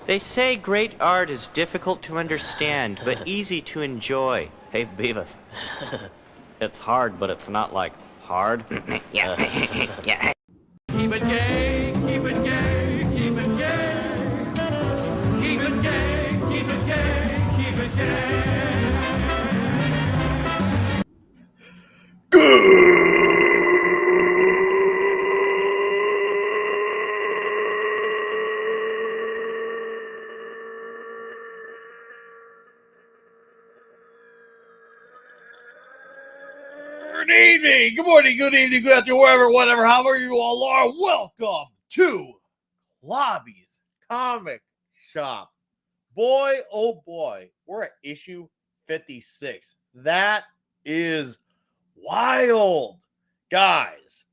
They say great art is difficult to understand, but easy to enjoy. Hey, Beavis. It's hard, but it's not like hard. Yeah. Yeah. Keep it gay, keep it gay, keep it gay. Keep it gay, keep it gay, keep it gay. Good evening, good morning, good evening, good afternoon, wherever, whatever, however you all are. Welcome to Clobby's Comic Shop. Boy, oh boy, we're at issue 56. That is wild. Guys,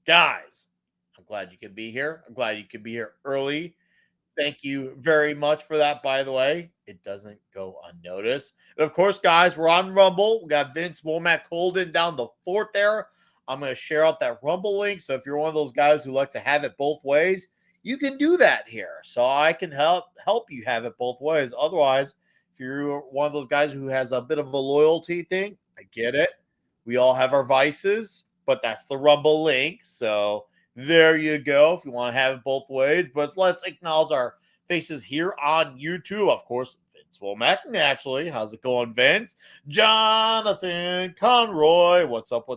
I'm glad you could be here. I'm glad you could be here early. Thank you very much for that, by the way. It doesn't go unnoticed. And of course, guys, we're on Rumble. We got Vince Womack holding down the fort there. I'm going to share out that Rumble link. So if you're one of those guys who like to have it both ways, you can do that here. So I can help you have it both ways. Otherwise, if you're one of those guys who has a bit of a loyalty thing, I get it. We all have our vices, but that's the Rumble link. So there you go if you want to have it both ways. But let's acknowledge our faces here on YouTube. Of course, Vince Womack, naturally. How's it going, Vince? Jonathan Conroy, what's up?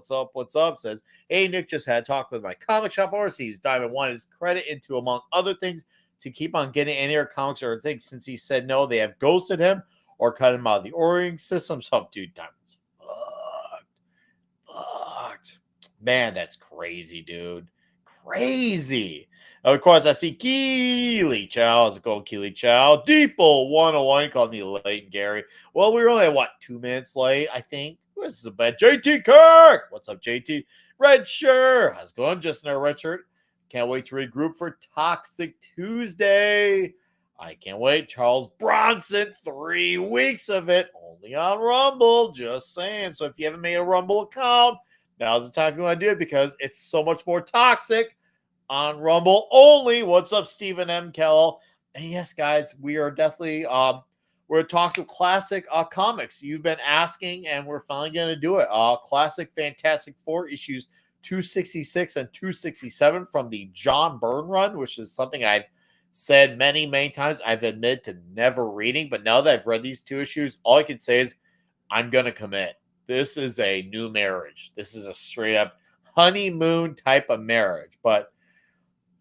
Says, hey, Nick, just had a talk with my comic shop overseas. Diamond wanted his credit into, among other things, to keep on getting any other comics or things. Since he said no, they have ghosted him or cut him out of the ordering system. So, dude, Diamond's fucked. Man, that's crazy, dude. Crazy. Of course, I see Keely Chow. How's it going, Keely Chow? Deepo 101 called me late, Gary. Well, we were only, 2 minutes late, I think. This is a bad JT Kirk. What's up, JT? Red Shirt. How's it going? Just in our red shirt. Can't wait to regroup for Toxic Tuesday. I can't wait. Charles Bronson, 3 weeks of it. Only on Rumble. Just saying. So if you haven't made a Rumble account, now's the time if you want to do it because it's so much more toxic on Rumble only. What's up, Stephen M. Kellel? And yes, guys, we are definitely we're talks with classic comics. You've been asking, and we're finally going to do it. Classic Fantastic Four issues 266 and 267 from the John Byrne run, which is something I've said many, many times. I've admitted to never reading, but now that I've read these 2 issues, all I can say is I'm going to commit. This is a new marriage. This is a straight up honeymoon type of marriage. But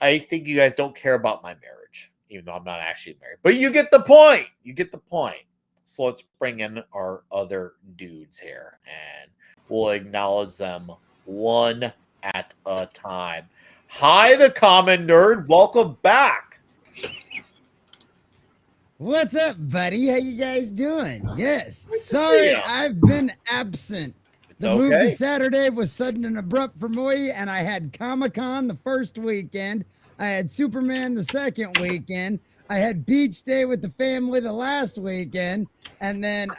I think you guys don't care about my marriage, even though I'm not actually married. But you get the point. So let's bring in our other dudes here, and we'll acknowledge them one at a time. Hi, the Common Nerd. Welcome back. What's up, buddy? How you guys doing? Yes. Sorry, I've been absent. The move to Saturday was sudden and abrupt for me, and I had Comic-Con the first weekend. I had Superman the second weekend. I had beach day with the family the last weekend, and then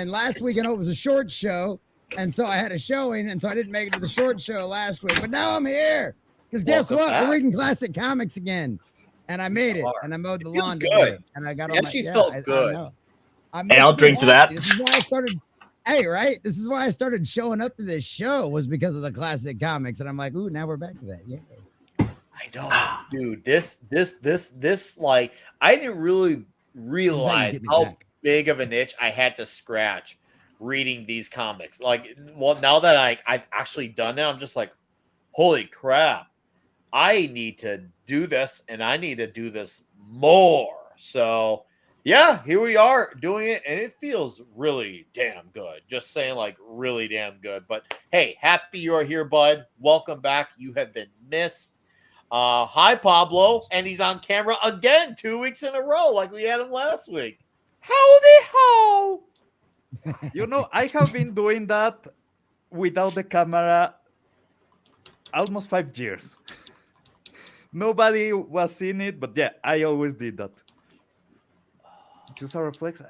last weekend it was a short show, and so I had a showing, and so I didn't make it to the short show last week. But now I'm here because guess what? We're reading classic comics again. And I made it, and I mowed the lawn today, and I got all my. She felt good. Hey, I'll drink to that. This is why I started. Hey, right? This is why I started showing up to this show was because of the classic comics, and I'm like, ooh, now we're back to that. Yeah. I know, dude. This, like, I didn't really realize how big of an itch I had to scratch reading these comics. Like, well, now that I've actually done it, I'm just like, holy crap. I need to do this, and I need to do this more. So, yeah, here we are doing it, and it feels really damn good. Just saying, like, really damn good. But, hey, happy you're here, bud. Welcome back. You have been missed. Hi, Pablo. And he's on camera again 2 weeks in a row like we had him last week. Howdy ho! You know, I have been doing that without the camera almost 5 years. Nobody was seeing it, but yeah, I always did that. Just a reflex.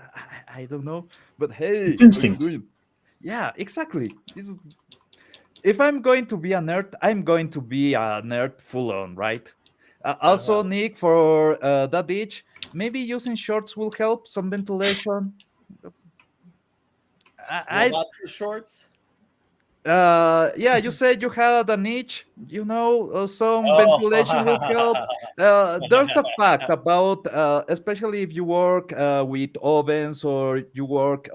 I don't know, but hey, it's instinct. Yeah, exactly. If I'm going to be a nerd, I'm going to be a nerd full on, right? Also, Nick, for that itch, maybe using shorts will help some ventilation. Well, not the shorts. Yeah, you said you had an itch. Some Oh. ventilation will help. There's a fact about, especially if you work with ovens or you work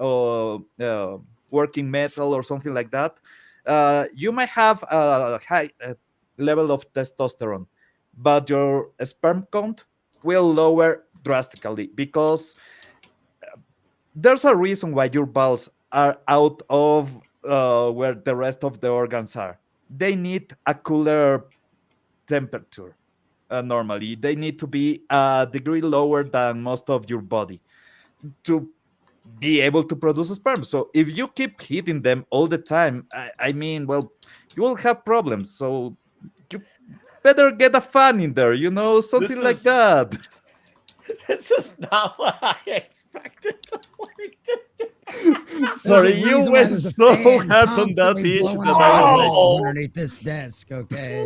working metal or something like that. You might have a high level of testosterone, but your sperm count will lower drastically because there's a reason why your balls are out of where the rest of the organs are. They need a cooler temperature. Normally, they need to be a degree lower than most of your body to be able to produce sperm. So if you keep hitting them all the time, I mean, well, you will have problems. So you better get a fan in there, something like that. This is not what I expected to do. Sorry, you went so hard on that itch that I was like, underneath this desk, okay?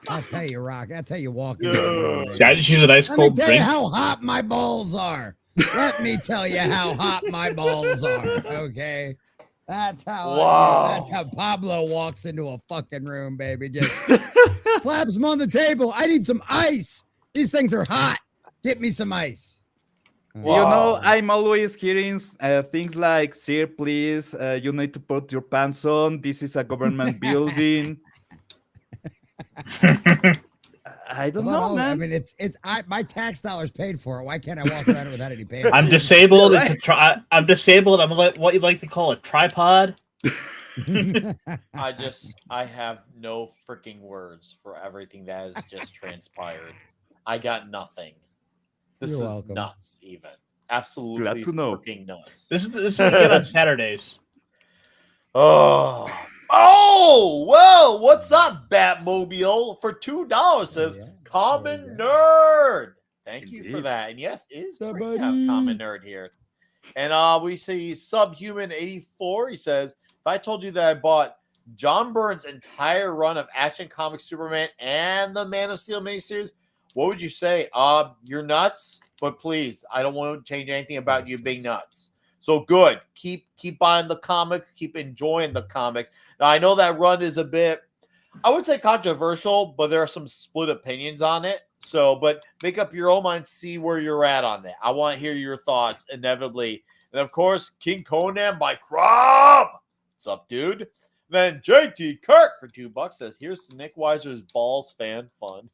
That's how you rock. That's how you walk. See, I just use a nice Let me cold tell you drink. how hot my balls are. Let me tell you how hot my balls are. Okay. That's how Pablo walks into a fucking room, baby. Just slaps him on the table. I need some ice. These things are hot. Get me some ice. I'm always hearing things like, "Sir, please, you need to put your pants on. This is a government building." I don't know, man. I mean, my tax dollars paid for it. Why can't I walk around without any pants? I'm disabled. Right. I'm disabled. I'm what you like to call a tripod. I have no freaking words for everything that has just transpired. I got nothing. This You're is welcome. nuts, even. Absolutely Glad to know. freaking nuts. This is what you get on Saturdays. Oh, whoa! What's up, Batmobile? For $2 says Common Nerd. Thank you for that. And yes, it is great to have Common Nerd here. And we see Subhuman 84. He says, if I told you that I bought John Byrne's entire run of Action Comics Superman and the Man of Steel miniseries, what would you say? You're nuts, but please, I don't want to change anything about you being nuts. So good. Keep buying the comics. Keep enjoying the comics. Now, I know that run is a bit, I would say, controversial, but there are some split opinions on it. So, but make up your own mind. See where you're at on that. I want to hear your thoughts, inevitably. And, of course, King Conan by Crumb. What's up, dude? Then JT Kirk for $2 says, here's Nick Weiser's Balls fan fund.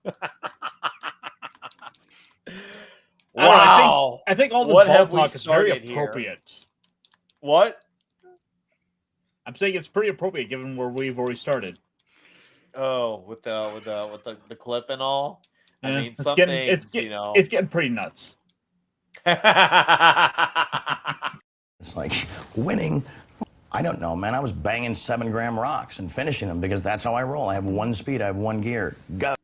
Wow. I think all this ball talk is very appropriate. Here? What? I'm saying it's pretty appropriate given where we've already started. Oh, with the clip and all. Yeah, I mean, it's getting pretty nuts. It's like winning. I don't know, man. I was banging 7-gram rocks and finishing them because that's how I roll. I have one speed. I have one gear. Go.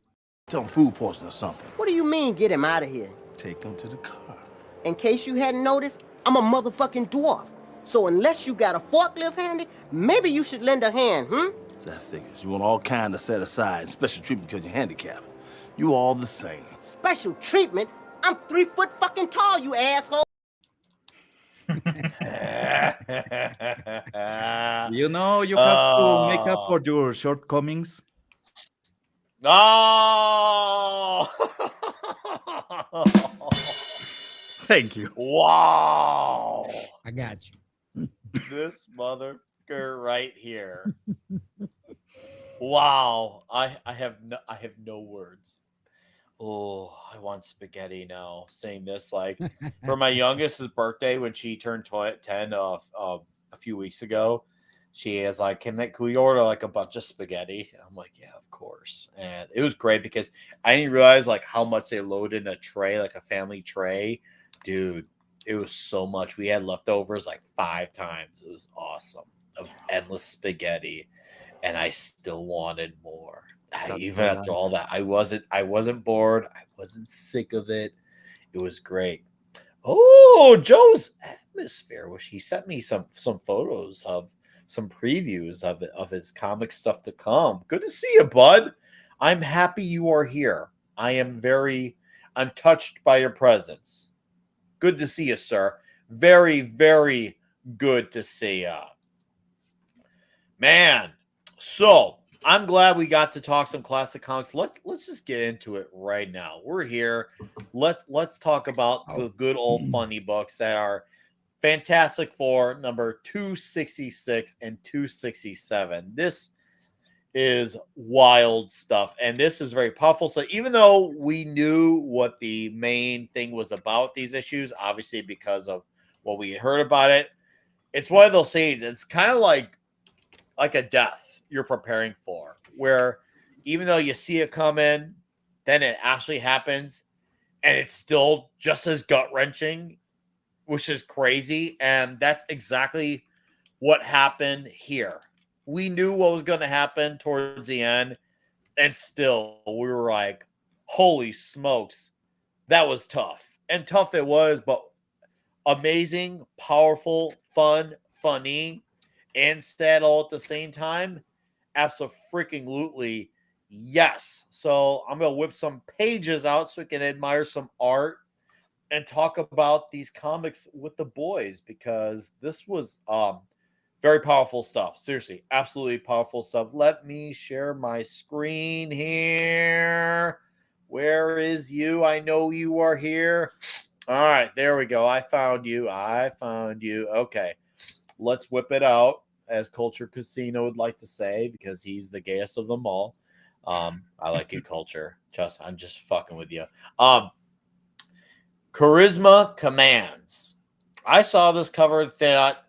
Tell him food poisoning or something. What do you mean, get him out of here? Take him to the car. In case you hadn't noticed, I'm a motherfucking dwarf. So unless you got a forklift handy, maybe you should lend a hand, That figures. You want all kind of set aside, special treatment because you're handicapped. You all the same. Special treatment? I'm 3 foot fucking tall, you asshole. You have to make up for your shortcomings. No. Thank you. Wow. I got you. This motherfucker right here. Wow. I have no words. Oh, I want spaghetti now. Saying this, like, for my youngest's birthday when she turned 10 a few weeks ago, she is like, can we order like a bunch of spaghetti? I'm like, yeah, of course. And it was great because I didn't realize like how much they load in a tray, like a family tray. Dude, it was so much. We had leftovers like 5 times. It was awesome. Of endless spaghetti. And I still wanted more. Even after all that, I wasn't bored. I wasn't sick of it. It was great. Oh, Joe's atmosphere. He sent me some photos of some previews of his comic stuff to come. Good to see you, bud. I'm happy you are here. I'm touched by your presence. Good to see you, sir. Very, very good to see you. Man, so I'm glad we got to talk some classic comics. Let's just get into it right now. We're here. Let's talk about the good old funny books that are Fantastic Four number 266 and 267. This is wild stuff, and this is very powerful. So even though we knew what the main thing was about these issues, obviously because of what we heard about it, it's one of those things. It's kind of like a death you're preparing for, where even though you see it come in, then it actually happens, and it's still just as gut-wrenching, which is crazy. And that's exactly what happened here. We knew what was going to happen towards the end, and still we were like, holy smokes, that was tough. And tough it was, but amazing, powerful, fun, funny, and sad all at the same time. Absolutely, yes. So I'm going to whip some pages out so we can admire some art and talk about these comics with the boys, because this was very powerful stuff. Seriously, absolutely powerful stuff. Let me share my screen here. Where is you? I know you are here. All right, there we go. I found you. Okay, let's whip it out, as Culture Casino would like to say, because he's the gayest of them all. I like you, Culture. I'm just fucking with you. Charisma Commands. I saw this cover and thought,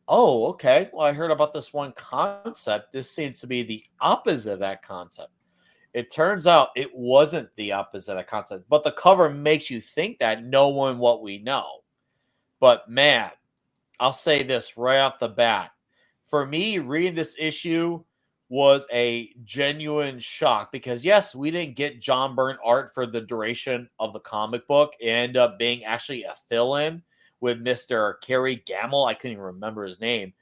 oh, okay. Well, I heard about this one concept. This seems to be the opposite of that concept. It turns out it wasn't the opposite of that concept, but the cover makes you think that, knowing what we know. But man, I'll say this right off the bat. For me, reading this issue was a genuine shock, because yes, we didn't get John Byrne art for the duration of the comic book. It ended up being actually a fill-in with Mr. Kerry Gamble. I couldn't even remember his name.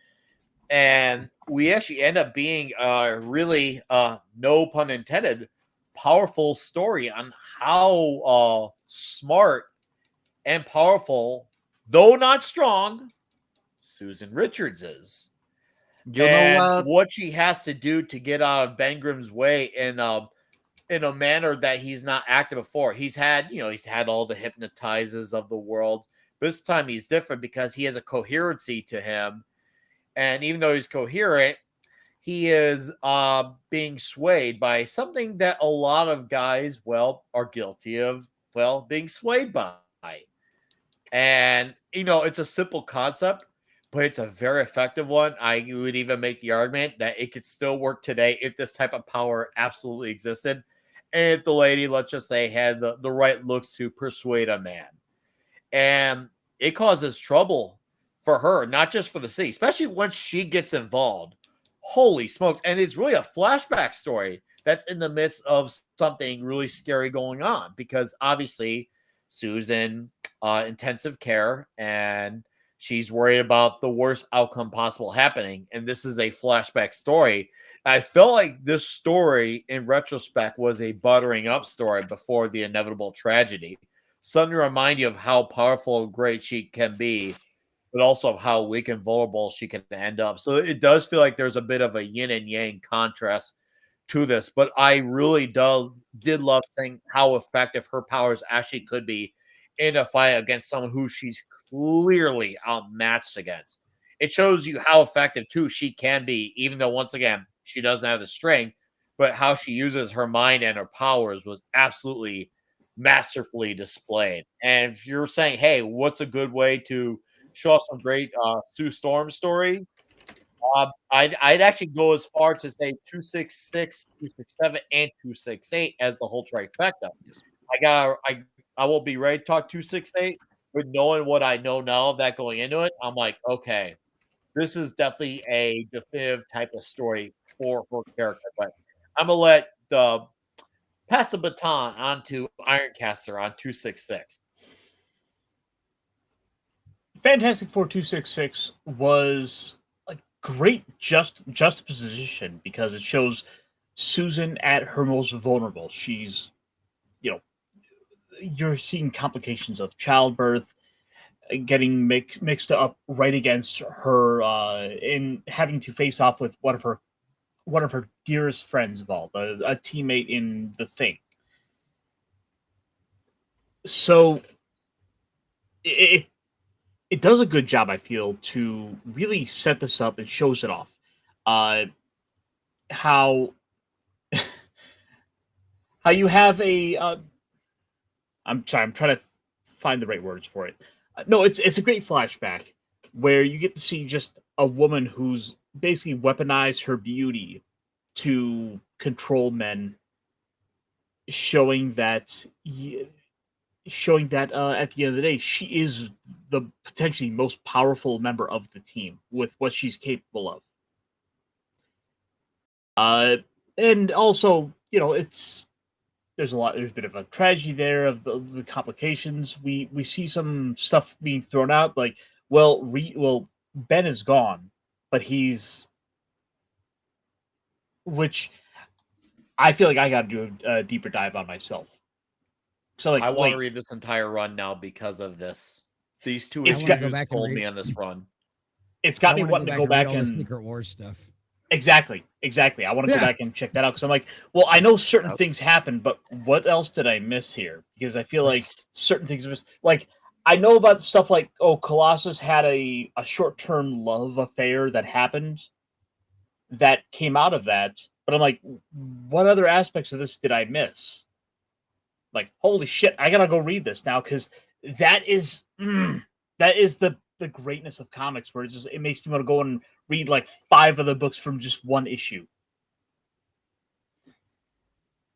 And we actually end up being really, no pun intended, powerful story on how smart and powerful, though not strong, Susan Richards is. You know what she has to do to get out of Ben Grimm's way in a manner that he's not acted before. He's had all the hypnotizers of the world. But this time he's different, because he has a coherency to him. And even though he's coherent, he is being swayed by something that a lot of guys, are guilty of, being swayed by. And, it's a simple concept, but it's a very effective one. I would even make the argument that it could still work today if this type of power absolutely existed. And if the lady, let's just say, had the right looks to persuade a man. And it causes trouble for her, not just for the city, especially once she gets involved. Holy smokes. And it's really a flashback story that's in the midst of something really scary going on, because obviously Susan, intensive care, and she's worried about the worst outcome possible happening. And this is a flashback story. I felt like this story, in retrospect, was a buttering up story before the inevitable tragedy. Something to remind you of how powerful and great she can be, but also of how weak and vulnerable she can end up. So it does feel like there's a bit of a yin and yang contrast to this. But I really did love seeing how effective her powers actually could be in a fight against someone who she's clearly outmatched against. It shows you how effective, too, she can be, even though, once again, she doesn't have the strength. But how she uses her mind and her powers was absolutely masterfully displayed. And if you're saying, hey, what's a good way to show off some great Sue Storm stories, I'd actually go as far to say 266, 267, and 268 as the whole trifecta. I will be ready to talk 268, but knowing what I know now of that going into it, I'm like, okay, this is definitely a definitive type of story for her character. But I'm gonna pass the baton on to Ironcaster on 266. Fantastic Four 266 was a great juxtaposition because it shows Susan at her most vulnerable. She's, you know, you're seeing complications of childbirth getting mixed up right against her in having to face off with one of her dearest friends of all, a teammate in the Thing. So it it does a good job, I feel, to really set this up and shows it off. How how you have a I'm sorry, I'm trying to find the right words for it. No, it's a great flashback where you get to see just a woman who's basically weaponized her beauty to control men, showing that at the end of the day she is the potentially most powerful member of the team with what she's capable of. And also, there's a bit of a tragedy there of the complications. We see some stuff being thrown out like, well, Ben is gone, but which I feel like I got to do a deeper dive on myself. So like, I want to read this entire run now because of this. These two issues told me on this run. It's got me wanting to go back and Secret Wars stuff. Exactly. I want to go back and check that out because I'm like, well, I know certain things happened, but what else did I miss here? Because I feel like certain things missed. Like, I know about stuff like, Colossus had a short-term love affair that happened that came out of that, but I'm like, what other aspects of this did I miss? Like, holy shit, I gotta go read this now because that is the greatness of comics, where it makes me want to go and read like 5 of the books from just one issue.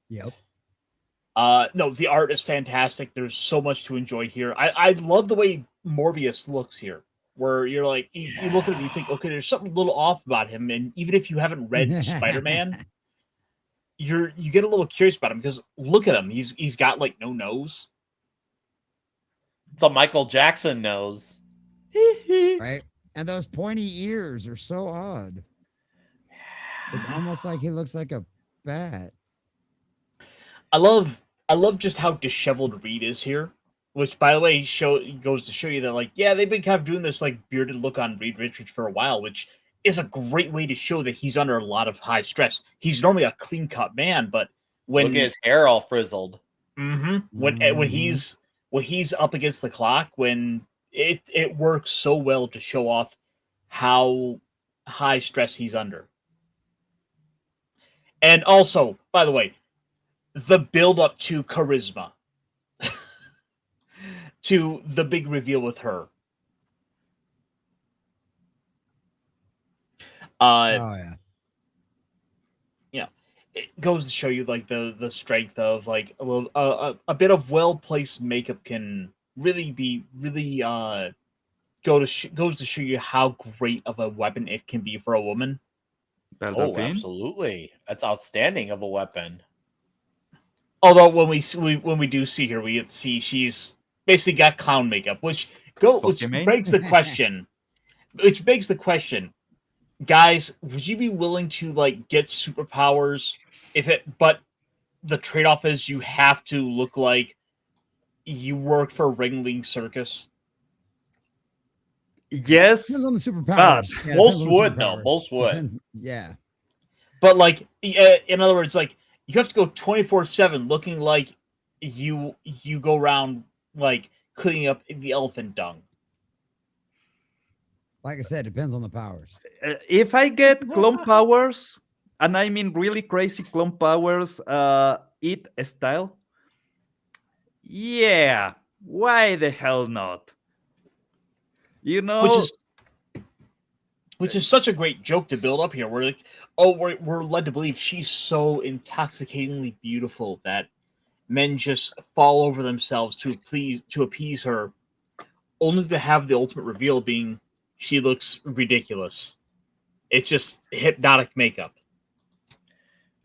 Yep. No, the art is fantastic. There's so much to enjoy here. I love the way Morbius looks here, where you're like, you look at him, you think, okay, there's something a little off about him, and even if you haven't read Spider-Man, you get a little curious about him because look at him. He's got like no nose. It's a Michael Jackson nose. Right? And those pointy ears are so odd. It's almost like he looks like a bat. I love just how disheveled Reed is here, which, by the way, goes to show you that, like, yeah, they've been kind of doing this like bearded look on Reed Richards for a while, which is a great way to show that he's under a lot of high stress. He's normally a clean cut man, but when look at his hair all frizzled. When he's up against the clock, when it works so well to show off how high stress he's under. And also, by the way, the build up to charisma, to the big reveal with her. It goes to show you like the strength of like a bit of well placed makeup can really goes to show you how great of a weapon it can be for a woman. Absolutely, that's outstanding of a weapon. Although when we do see her, we get to see she's basically got clown makeup, which begs the question. Which begs the question, guys, would you be willing to like get superpowers but the trade-off is you have to look like you work for Ringling Circus? Yes. Depends on the superpowers. Yeah, most would, though. Most would. Yeah. But like, in other words, like you have to go 24/7 looking like you go around like cleaning up the elephant dung. Like I said, depends on the powers. If I get clone powers, and I mean really crazy clone powers, it style, yeah, why the hell not? You know, which is such a great joke to build up here. We're like, we're led to believe she's so intoxicatingly beautiful that men just fall over themselves to appease her, only to have the ultimate reveal being she looks ridiculous. It's just hypnotic makeup.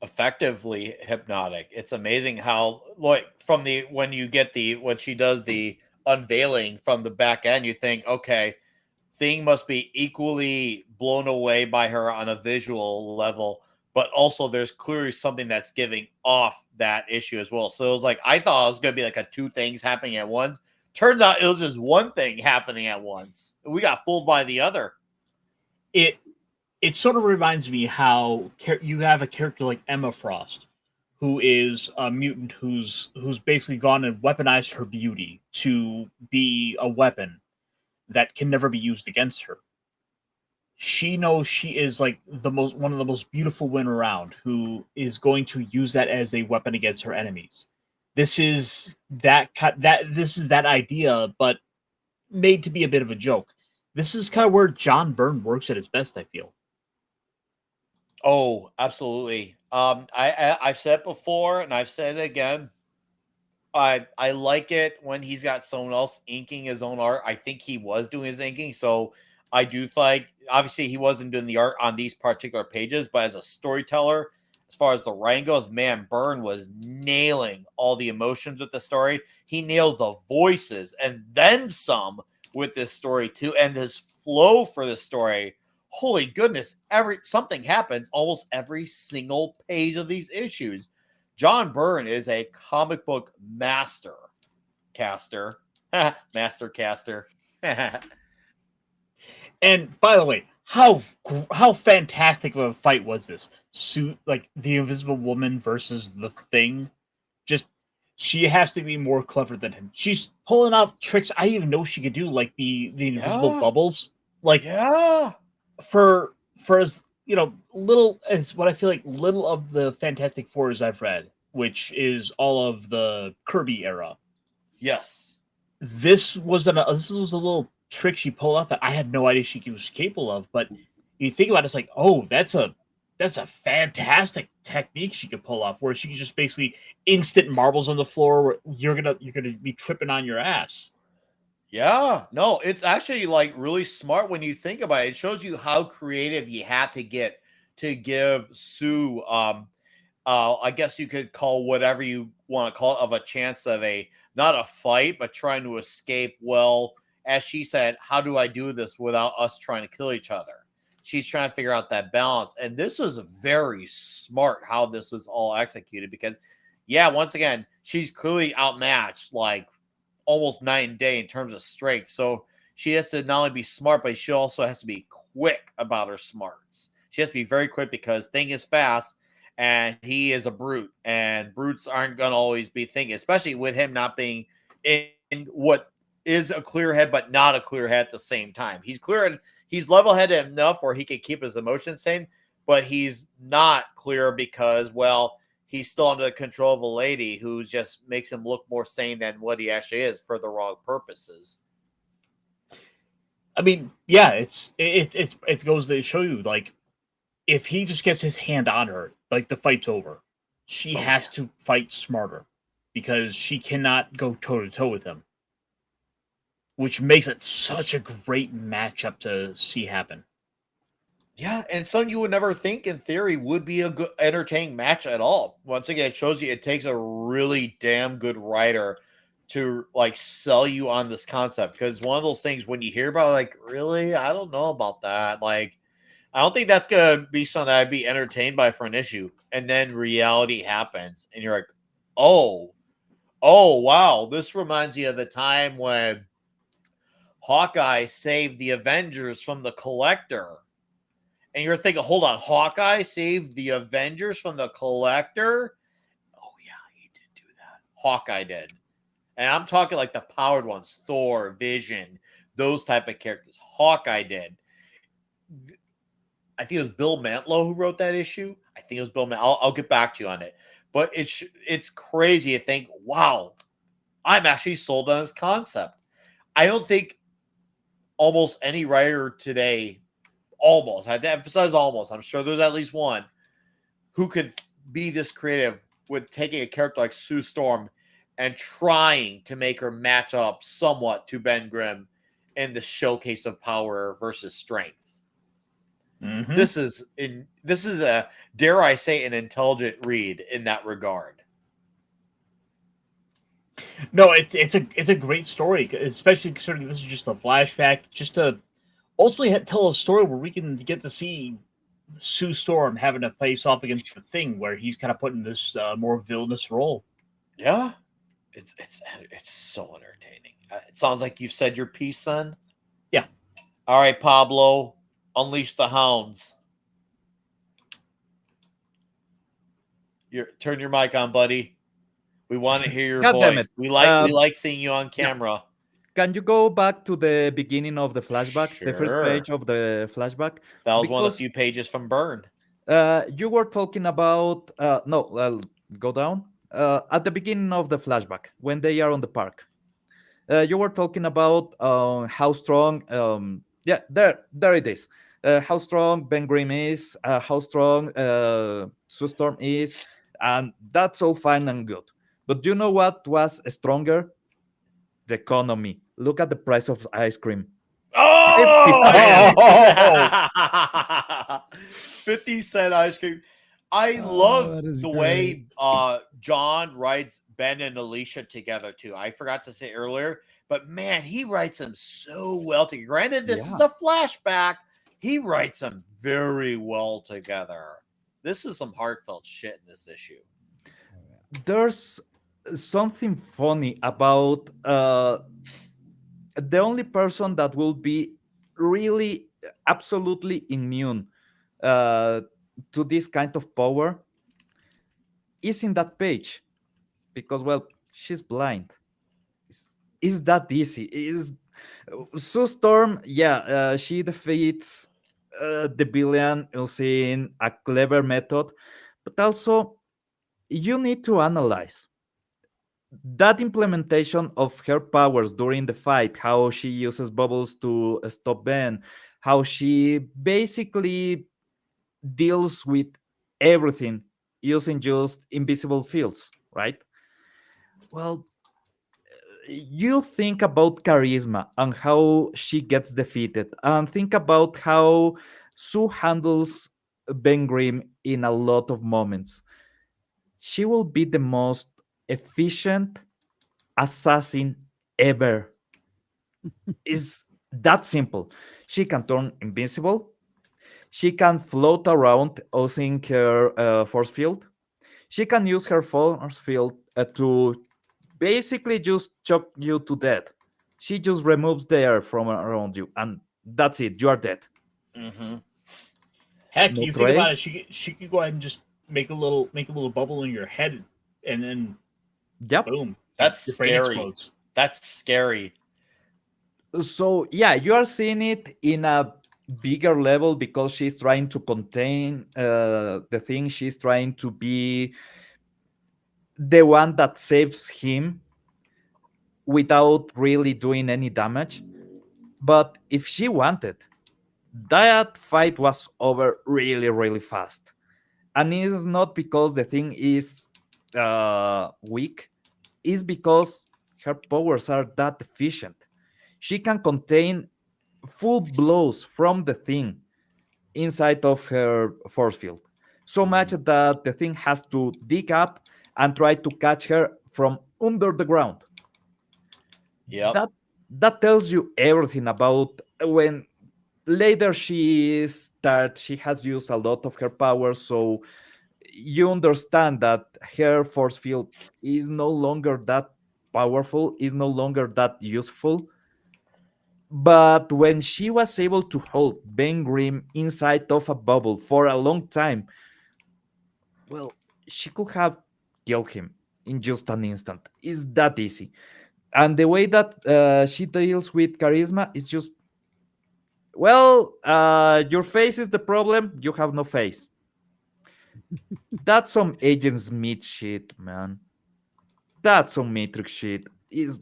Effectively hypnotic. It's amazing how, like, when she does the unveiling from the back end, you think, okay, Thing must be equally blown away by her on a visual level, but also there's clearly something that's giving off that issue as well. So it was like, I thought it was going to be like a two things happening at once. Turns out it was just one thing happening at once. We got fooled by the other. It sort of reminds me how you have a character like Emma Frost, who is a mutant who's basically gone and weaponized her beauty to be a weapon that can never be used against her. She knows she is like one of the most beautiful women around, who is going to use that as a weapon against her enemies. This is that idea, but made to be a bit of a joke. This is kind of where John Byrne works at his best, I feel. Oh, absolutely. I've said it before, and I've said it again. I like it when he's got someone else inking his own art. I think he was doing his inking, so I do think, obviously he wasn't doing the art on these particular pages, but as a storyteller, as far as the writing goes, man, Byrne was nailing all the emotions with the story. He nailed the voices and then some with this story too, and his flow for the story. Holy goodness, something happens almost every single page of these issues. John Byrne is a comic book master caster. Master caster. And by the way, how fantastic of a fight was this? Like the Invisible Woman versus the Thing. Just, she has to be more clever than him. She's pulling off tricks I didn't even know she could do, like the invisible bubbles. Like, for as little as what I feel like little of the Fantastic Fours I've read, which is all of the Kirby era. Yes, this was a little trick she pulled off that I had no idea she was capable of. But you think about it, it's like, oh, that's a fantastic technique she could pull off, where she could just basically instant marbles on the floor where you're gonna be tripping on your ass. Yeah, no, it's actually like really smart when you think about it. It shows you how creative you have to get to give Sue, I guess you could call whatever you want to call it, of a chance of not a fight, but trying to escape. Well, as she said, how do I do this without us trying to kill each other? She's trying to figure out that balance. And this was very smart how this was all executed, because, yeah, once again, she's clearly outmatched, like, almost night and day in terms of strength. So she has to not only be smart, but she also has to be quick about her smarts. She has to be very quick, because Thing is fast and he is a brute, and brutes aren't going to always be thinking, especially with him not being in what is a clear head, but not a clear head at the same time. He's clear and he's level-headed enough where he can keep his emotions sane, but he's not clear because, well, he's still under the control of a lady who just makes him look more sane than what he actually is for the wrong purposes. I mean, yeah, it goes to show you, like, if he just gets his hand on her, like, the fight's over. She has to fight smarter, because she cannot go toe-to-toe with him, which makes it such a great matchup to see happen. Yeah, and it's something you would never think in theory would be a good, entertaining match at all. Once again, it shows you it takes a really damn good writer to, like, sell you on this concept. Because one of those things, when you hear about it, like, really? I don't know about that. Like, I don't think that's going to be something I'd be entertained by for an issue. And then reality happens, and you're like, oh, wow. This reminds you of the time when Hawkeye saved the Avengers from the Collector. And you're thinking, hold on, Hawkeye saved the Avengers from the Collector? Oh, yeah, he did do that. Hawkeye did. And I'm talking like the powered ones, Thor, Vision, those type of characters. Hawkeye did. I think it was Bill Mantlo who wrote that issue. I think it was Bill Mantlo. I'll get back to you on it. But it's crazy to think, wow, I'm actually sold on this concept. I don't think almost any writer today, almost, I have to emphasize almost, I'm sure there's at least one who could be this creative with taking a character like Sue Storm and trying to make her match up somewhat to Ben Grimm in the showcase of power versus strength. Mm-hmm. This is a, dare I say, an intelligent read in that regard. No, it's a great story, especially considering this is just a flashback, just to ultimately tell a story where we can get to see Sue Storm having to face off against the Thing, where he's kind of put in this more villainous role. Yeah, it's so entertaining. It sounds like you've said your piece then. Yeah. All right, Pablo, unleash the hounds. Turn your mic on, buddy. We want to hear your God damn voice. it. We like seeing you on camera. Can you go back to the beginning of the flashback, the first Sure. page of the flashback? That was one of the few pages from Byrne. You were talking about no, I'll go down at the beginning of the flashback when they are on the park. You were talking about how strong, yeah, there it is. How strong Ben Grimm is, how strong Sue Storm is, and that's all fine and good. But you know what was stronger? The economy. Look at the price of ice cream. Oh, 50-cent ice cream. I love the way John writes Ben and Alicia together too. I forgot to say earlier, but man, he writes them so well together. Granted, this is a flashback. He writes them very well together. This is some heartfelt shit in this issue. There's something funny about the only person that will be really absolutely immune to this kind of power is in that page, because well, she's blind. Is that easy? Is Sue Storm? Yeah, she defeats the villain using a clever method, but also you need to analyze that implementation of her powers during the fight, how she uses bubbles to stop Ben, how she basically deals with everything using just invisible fields, right? Well, you think about charisma and how she gets defeated, and think about how Sue handles Ben Grimm in a lot of moments. She will be the most efficient assassin ever. Is that simple. She can turn invincible. She can float around using her force field. She can use her force field to basically just choke you to death. She just removes the air from around you, and that's it. You are dead. Mm-hmm. Heck, No you think about it, trace. she could go ahead and just make a little bubble in your head, and then Yep. boom, That's your brain scary. explodes. That's scary. So yeah, you are seeing it in a bigger level because she's trying to contain the thing. She's trying to be the one that saves him without really doing any damage. But if she wanted, that fight was over really, really fast. And it is not because the thing is weak, it's because her powers are that efficient. She can contain full blows from the thing inside of her force field. So much that the thing has to dig up and try to catch her from under the ground. Yep. That tells you everything about when later she has used a lot of her powers, so you understand that her force field is no longer that powerful, is no longer that useful. But when she was able to hold Ben Grimm inside of a bubble for a long time, well, she could have killed him in just an instant. It's that easy. And the way that she deals with charisma is just, well, your face is the problem, you have no face. That's some Agent Smith shit, man. That's some Matrix shit. It's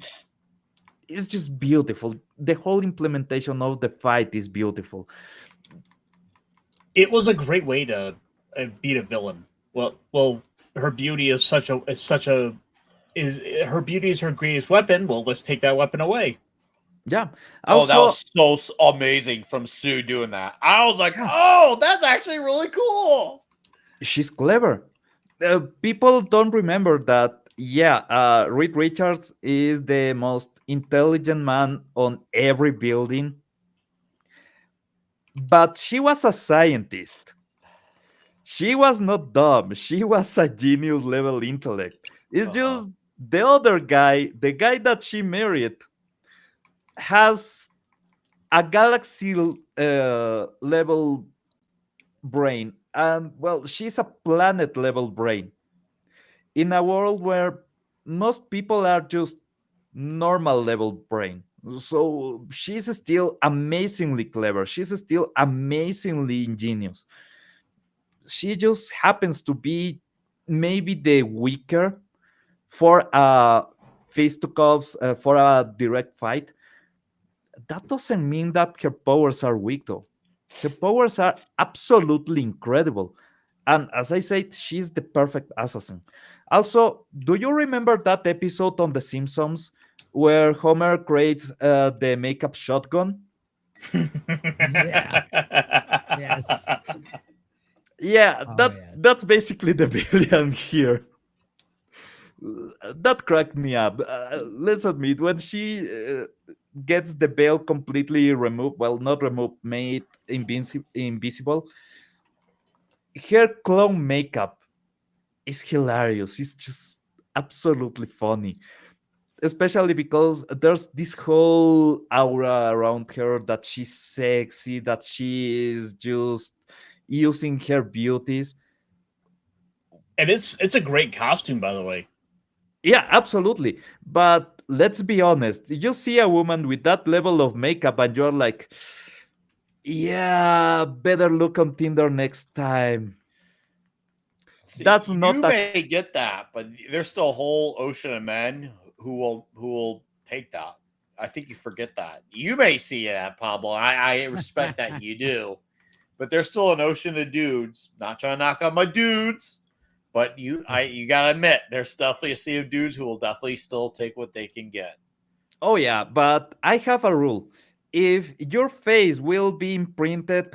just beautiful. The whole implementation of the fight is beautiful. It was a great way to beat a villain. Well, her beauty is her beauty is her greatest weapon. Well, let's take that weapon away. Yeah. Oh, that Also, was so amazing from Sue doing that. I was like, oh, that's actually really cool. she's clever. People don't remember that. Yeah, Reed Richards is the most intelligent man on every building, but she was a scientist. She was not dumb. She was a genius level intellect. It's just the other guy, the guy that she married, has a galaxy level brain. And well, she's a planet level brain. In a world where most people are just normal level brain. So she's still amazingly clever. She's still amazingly ingenious. She just happens to be maybe the weaker for a fisticuffs, for a direct fight. That doesn't mean that her powers are weak, though. Her powers are absolutely incredible. And as I said, she's the perfect assassin. Also, do you remember that episode on The Simpsons where Homer creates the makeup shotgun? Yeah. Yes. Yeah, Oh, that's basically the villain here. That cracked me up. Let's admit, when she gets the veil completely removed, well, not removed, made invisible, her clone makeup is hilarious. It's just absolutely funny, especially because there's this whole aura around her that she's sexy, that she is just using her beauties. And it's a great costume, by the way. Yeah, absolutely. But let's be honest, you see a woman with that level of makeup and you're like, yeah, better look on Tinder next time. See, That's you not a may get that, but there's still a whole ocean of men who will take that. I think you forget that. You may see that, Pablo. I respect that you do, but there's still an ocean of dudes. Not trying to knock on my dudes, but you gotta admit, there's definitely a sea of dudes who will definitely still take what they can get. Oh yeah, but I have a rule. If your face will be imprinted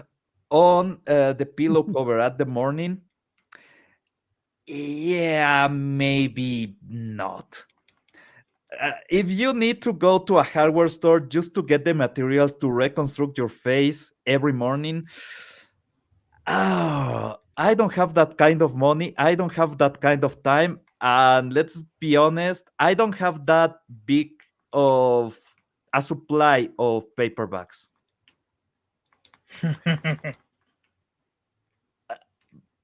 on the pillow cover at the morning, yeah, maybe not. If you need to go to a hardware store just to get the materials to reconstruct your face every morning, I don't have that kind of money. I don't have that kind of time. And let's be honest, I don't have that big of a supply of paperbacks.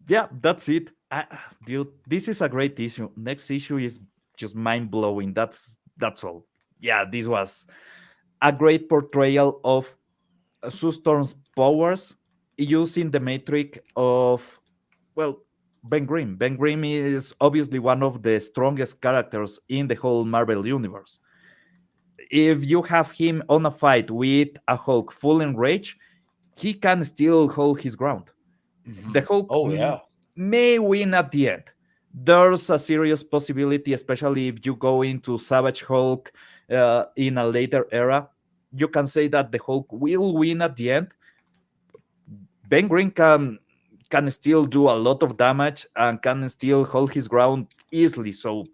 Yeah, that's it. Dude, this is a great issue. Next issue is just mind blowing. That's all. Yeah, this was a great portrayal of Sue Storm's powers using the metric of, well, Ben Grimm. Ben Grimm is obviously one of the strongest characters in the whole Marvel universe. If you have him on a fight with a Hulk full in rage, he can still hold his ground. The Hulk may win at the end. There's a serious possibility, especially if you go into Savage Hulk in a later era. You can say that the Hulk will win at the end. Ben Grimm can still do a lot of damage and can still hold his ground easily. So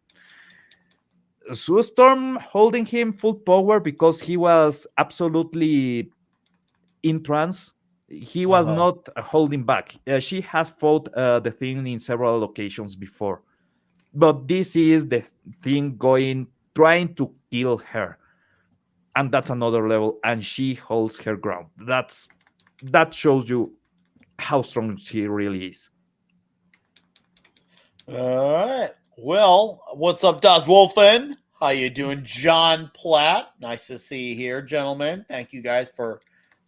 Sue Storm holding him full power because he was absolutely in trance. He was not holding back. She has fought the thing in several occasions before, but this is the thing trying to kill her, and that's another level. And she holds her ground. That shows you how strong she really is. All right. Well, what's up, Das Wolfen? How you doing, John Platt? Nice to see you here, gentlemen. Thank you guys for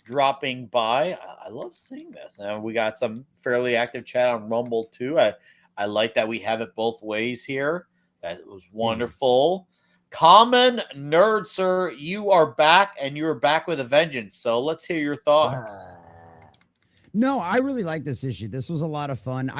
dropping by. I love seeing this. And we got some fairly active chat on Rumble too. I like that we have it both ways here. That was wonderful. Common Nerd, sir, you are back and you're back with a vengeance. So let's hear your thoughts. No, I really like this issue. This was a lot of fun.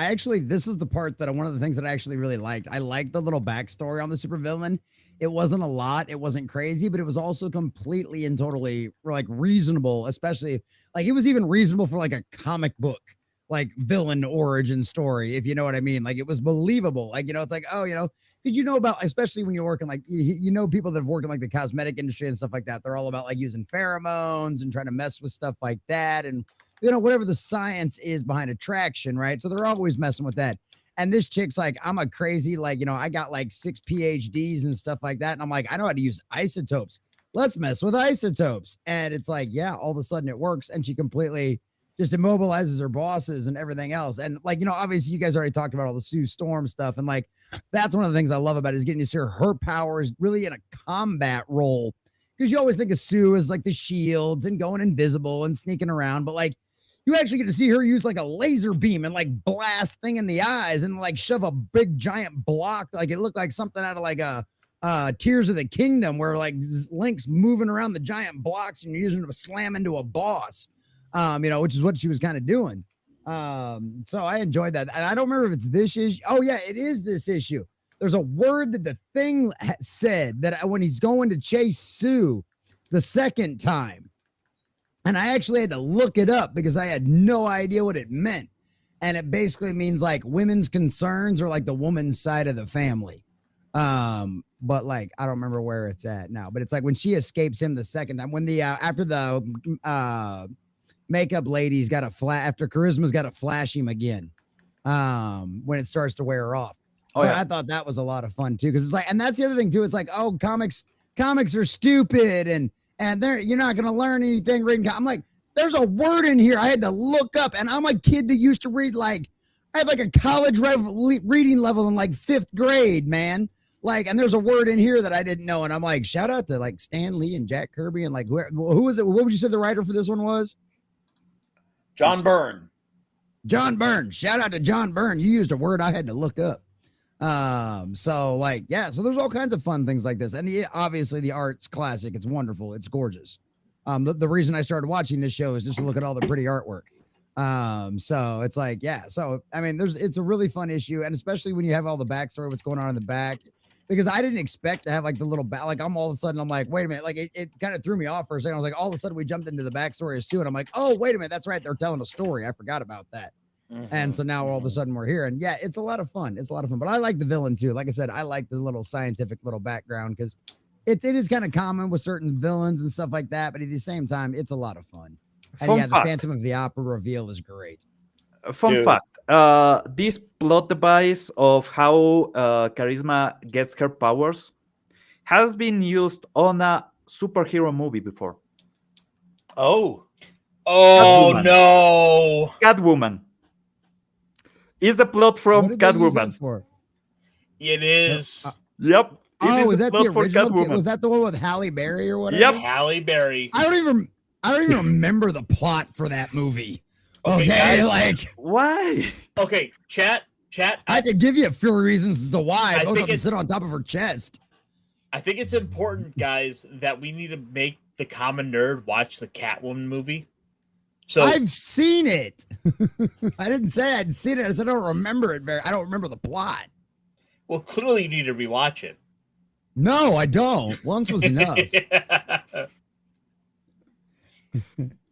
This is the part that one of the things that I actually really liked. I liked the little backstory on the supervillain. It wasn't a lot. It wasn't crazy, but it was also completely and totally like reasonable, especially like it was even reasonable for like a comic book, like villain origin story, if you know what I mean. Like it was believable. Like, it's like, oh, did you know about, especially when you're working like, people that have worked in like the cosmetic industry and stuff like that, they're all about like using pheromones and trying to mess with stuff like that. And whatever the science is behind attraction, right? So they're always messing with that. And this chick's like, I'm a crazy, like, I got like 6 PhDs and stuff like that. And I'm like, I know how to use isotopes. Let's mess with isotopes. And it's like, yeah, all of a sudden it works. And she completely just immobilizes her bosses and everything else. And like, obviously you guys already talked about all the Sue Storm stuff. And like, that's one of the things I love about it is getting to see her powers really in a combat role. Because you always think of Sue as like the shields and going invisible and sneaking around. But like, you actually get to see her use like a laser beam and like blast thing in the eyes and like shove a big giant block. Like it looked like something out of like a Tears of the Kingdom where like Link's moving around the giant blocks and you're using them to slam into a boss, which is what she was kind of doing. So I enjoyed that. And I don't remember if it's this issue. Oh yeah, it is this issue. There's a word that the Thing said that when he's going to chase Sue the second time. And I actually had to look it up because I had no idea what it meant. And it basically means like women's concerns or like the woman's side of the family. But like, I don't remember where it's at now, but it's like when she escapes him the second time, when the, after the, makeup lady's got after Charisma's got to flash him again. When it starts to wear off. Oh, yeah. I thought that was a lot of fun too. Cause it's like, and that's the other thing too. It's like, oh, comics are stupid. And you're not going to learn anything reading. I'm like, there's a word in here I had to look up. And I'm a kid that used to read I had like a college reading level in like 5th grade, man. Like, and there's a word in here that I didn't know. And I'm like, shout out to like Stan Lee and Jack Kirby. And like, who was it? What would you say the writer for this one was? John Byrne. John Byrne. Shout out to John Byrne. You used a word I had to look up. So like, yeah, so there's all kinds of fun things like this. And obviously the art's classic. It's wonderful. It's gorgeous. The reason I started watching this show is just to look at all the pretty artwork. So it's like, yeah, so, I mean, it's a really fun issue. And especially when you have all the backstory, what's going on in the back, because I didn't expect to have like the little like I'm all of a sudden, I'm like, wait a minute. Like it kind of threw me off for a second. I was like, all of a sudden we jumped into the backstory of Sue and I'm like, oh, wait a minute. That's right. They're telling a story. I forgot about that. And so now all of a sudden we're here and yeah, it's a lot of fun. It's a lot of fun, but I like the villain too. Like I said, I like the little scientific little background because it is kind of common with certain villains and stuff like that. But at the same time, it's a lot of fun. And yeah, the Phantom of the Opera reveal is great. Fun fact. This plot device of how Charisma gets her powers has been used on a superhero movie before. Oh Catwoman. No. Catwoman. Is the plot from Catwoman? It is. Yep. Was that the original? Was that the one with Halle Berry or whatever? Yep, Halle Berry. I don't even remember the plot for that movie. Okay, guys, like why? Okay, chat. I could give you a few reasons as to why. Both of them sit on top of her chest. I think it's important, guys, that we need to make the common nerd watch the Catwoman movie. So I've seen it. I didn't say I'd seen it. I said I don't remember it I don't remember the plot. Well, clearly you need to rewatch it. No, I don't. Once was enough.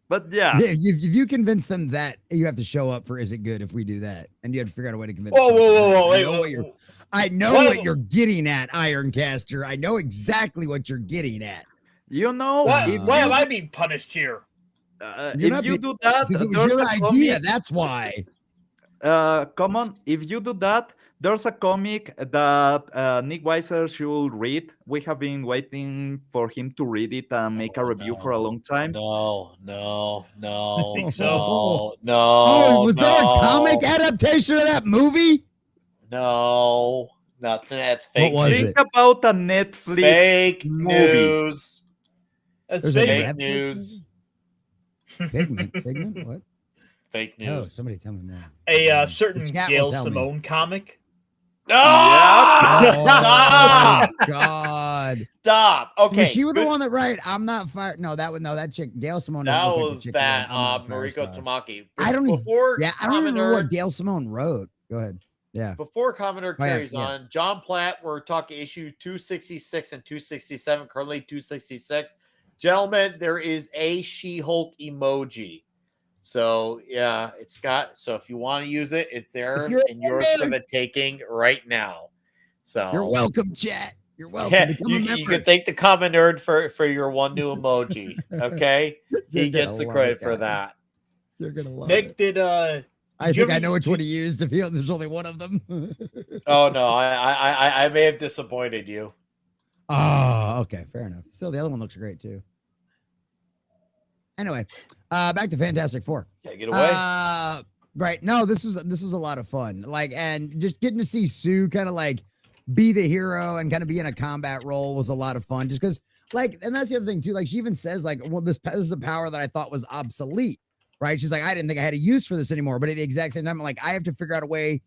But yeah, if you convince them that you have to show up for Is It Good if we do that, and you have to figure out a way to convince. Whoa! I know what you're getting at, Ironcaster. I know exactly what you're getting at. You know, why am I being punished here? If you do that, because it was your idea. That's why. Come on, if you do that, there's a comic that Nick Weiser should read. We have been waiting for him to read it and make a review for a long time. No. I think so. No. Oh, was there a comic adaptation of that movie? No, nothing. That's fake. What was Think it? about a Netflix fake movie. news. That's fake news. Figment? What? Fake news. Oh, somebody tell me more. A certain The chat Gail will tell me. Simone comic. No! Oh, Stop! my God. Stop. Okay. Was she the one that I'm not fired? No, that chick, Gail Simone. That was that Mariko Tamaki. I don't even remember what Gail Simone wrote. Go ahead. Yeah. Before Commodore carries yeah. on, John Platt, we're talking issue 266 and 267, currently 266. Gentlemen, there is a She-Hulk emoji. So, yeah, so if you want to use it, it's there and yours for the taking right now. So you're welcome, chat. You're welcome. Yeah, you can thank the common nerd for your one new emoji. Okay. He gets the credit for that. You're gonna love Nick, it. did I think I know which one to use to feel there's only one of them. Oh no, I may have disappointed you. Oh, okay, fair enough. Still, the other one looks great too. Anyway, back to Fantastic Four. Take it away. Right. No, this was a lot of fun. Like, and just getting to see Sue kind of like be the hero and kind of be in a combat role was a lot of fun. Just because, like, and that's the other thing too. Like, she even says, like, well, this is a power that I thought was obsolete. Right. She's like, I didn't think I had a use for this anymore. But at the exact same time, I'm like, I have to figure out a way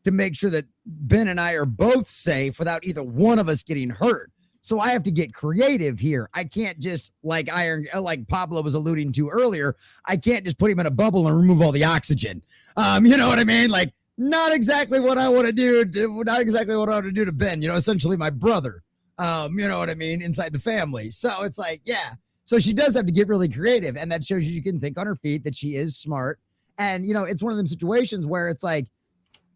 to make sure that Ben and I are both safe without either one of us getting hurt. So I have to get creative here. I can't just like Pablo was alluding to earlier. I can't just put him in a bubble and remove all the oxygen. You know what I mean? Like, not exactly what I want to do. Not exactly what I want to do to Ben. You know, essentially my brother. You know what I mean? Inside the family. So it's like, yeah. So she does have to get really creative, and that shows you can think on her feet. That she is smart, and you know, it's one of them situations where it's like,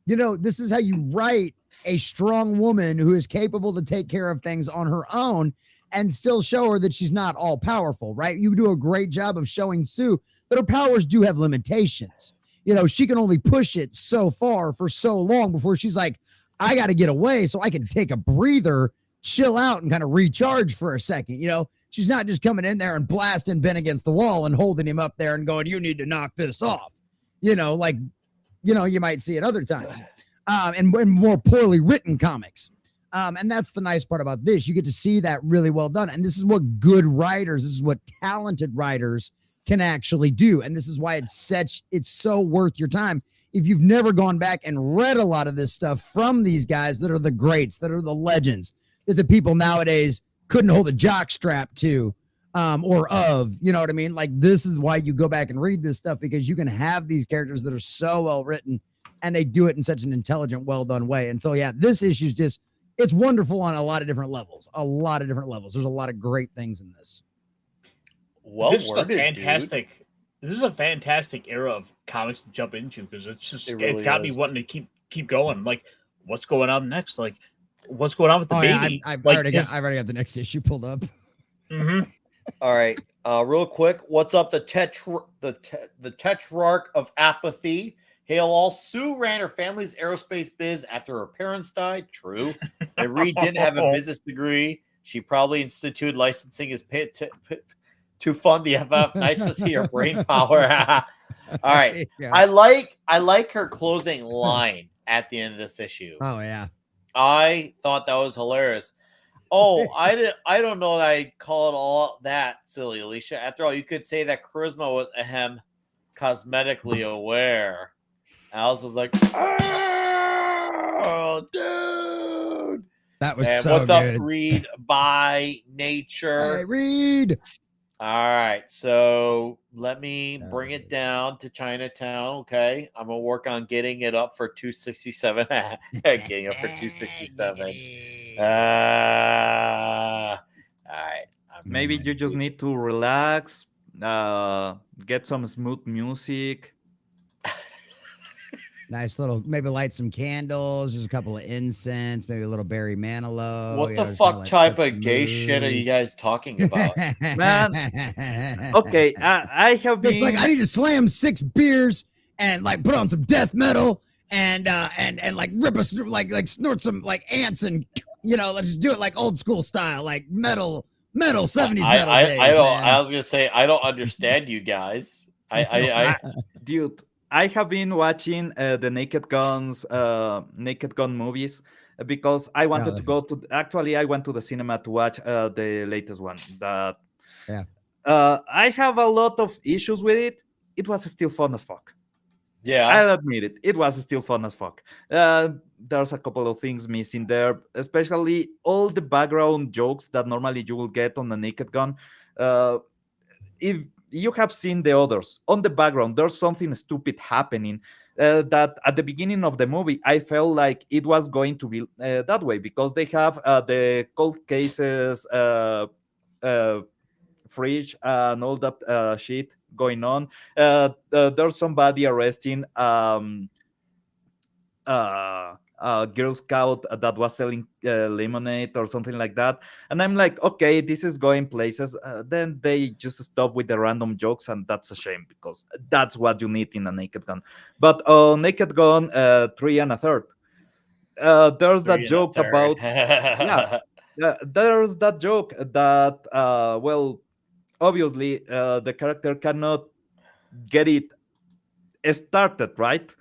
you know, this is how you write a strong woman who is capable to take care of things on her own and still show her that she's not all powerful, right? You do a great job of showing Sue that her powers do have limitations. You know, she can only push it so far for so long before she's like, I got to get away so I can take a breather, chill out, and kind of recharge for a second. You know, she's not just coming in there and blasting Ben against the wall and holding him up there and going, you need to knock this off. You know, like, you know, you might see it other times. And more poorly written comics. And that's the nice part about this. You get to see that really well done. And this is what good writers, this is what talented writers can actually do. And this is why it's so worth your time. If you've never gone back and read a lot of this stuff from these guys that are the greats, that are the legends, that the people nowadays couldn't hold a jock strap to, or of, you know what I mean? Like, this is why you go back and read this stuff, because you can have these characters that are so well written and they do it in such an intelligent, well done way. And so, yeah, this issue is just, it's wonderful on a lot of different levels. There's a lot of great things in this. Well, this is a fantastic era of comics to jump into, because it's got me wanting to keep going. Like, what's going on next? Like, what's going on with the baby? Yeah, I've already got the next issue pulled up. Mm-hmm. All right, real quick, what's up? The Tetrarch of Apathy. Hail all. Sue ran her family's aerospace biz after her parents died. True. And Reed didn't have a business degree. She probably instituted licensing as to fund the FF. Nice to see her brain power. All right. Yeah. I like her closing line at the end of this issue. Oh yeah. I thought that was hilarious. Oh, I don't know that I'd call it all that silly, Alicia. After all, you could say that charisma was cosmetically aware. Alice was like, oh, dude. That was and so what's good. Up, Reed by nature? Hey, Reed. All right. So let me bring it down to Chinatown. Okay. I'm going to work on getting it up for 267. Getting up for 267. All right. Maybe you just need to relax, get some smooth music. Nice little, maybe light some candles, just a couple of incense, maybe a little Barry Manilow. What the fuck type of gay shit are you guys talking about? Man, okay, I have been. It's like, I need to slam 6 beers and like put on some death metal and like rip like snort some like ants and, you know, let's do it like old school style, like metal 70s metal days, I was gonna say, I don't understand you guys. Dude, I have been watching the Naked Gun movies because I wanted to go to. Actually, I went to the cinema to watch the latest one. I have a lot of issues with it. It was still fun as fuck. Yeah, I'll admit it. It was still fun as fuck. There's a couple of things missing there, especially all the background jokes that normally you will get on the Naked Gun. If you have seen the others, on the background, there's something stupid happening that at the beginning of the movie, I felt like it was going to be that way because they have the cold cases, fridge, and all that shit going on. There's somebody arresting Girl Scout that was selling lemonade or something like that. And I'm like, okay, this is going places. Then they just stop with the random jokes, and that's a shame because that's what you need in a Naked Gun. But Naked Gun 3 1/3. There's that 3 joke about yeah. There's that joke that well, obviously the character cannot get it started, right?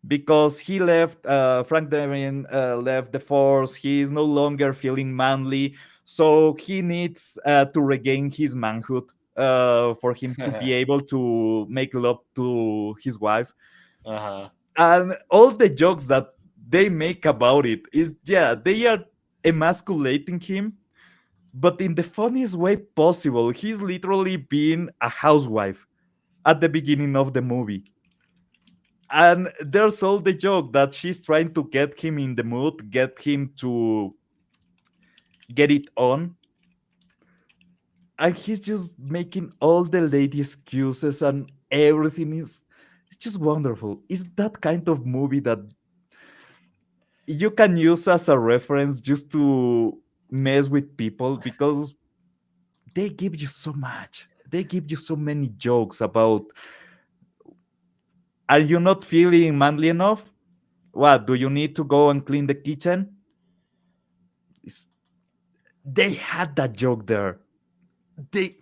Because he left, Frank Devin left the force. He is no longer feeling manly, so he needs to regain his manhood for him to be able to make love to his wife. Uh-huh. And all the jokes that they make about it is, yeah, they are emasculating him, but in the funniest way possible. He's literally being a housewife at the beginning of the movie. And there's all the joke that she's trying to get him in the mood, get him to get it on. And he's just making all the lady excuses, and everything is, it's just wonderful. It's that kind of movie that you can use as a reference just to mess with people, because they give you so much. They give you so many jokes about, are you not feeling manly enough? What, do you need to go and clean the kitchen? It's, they had that joke there. They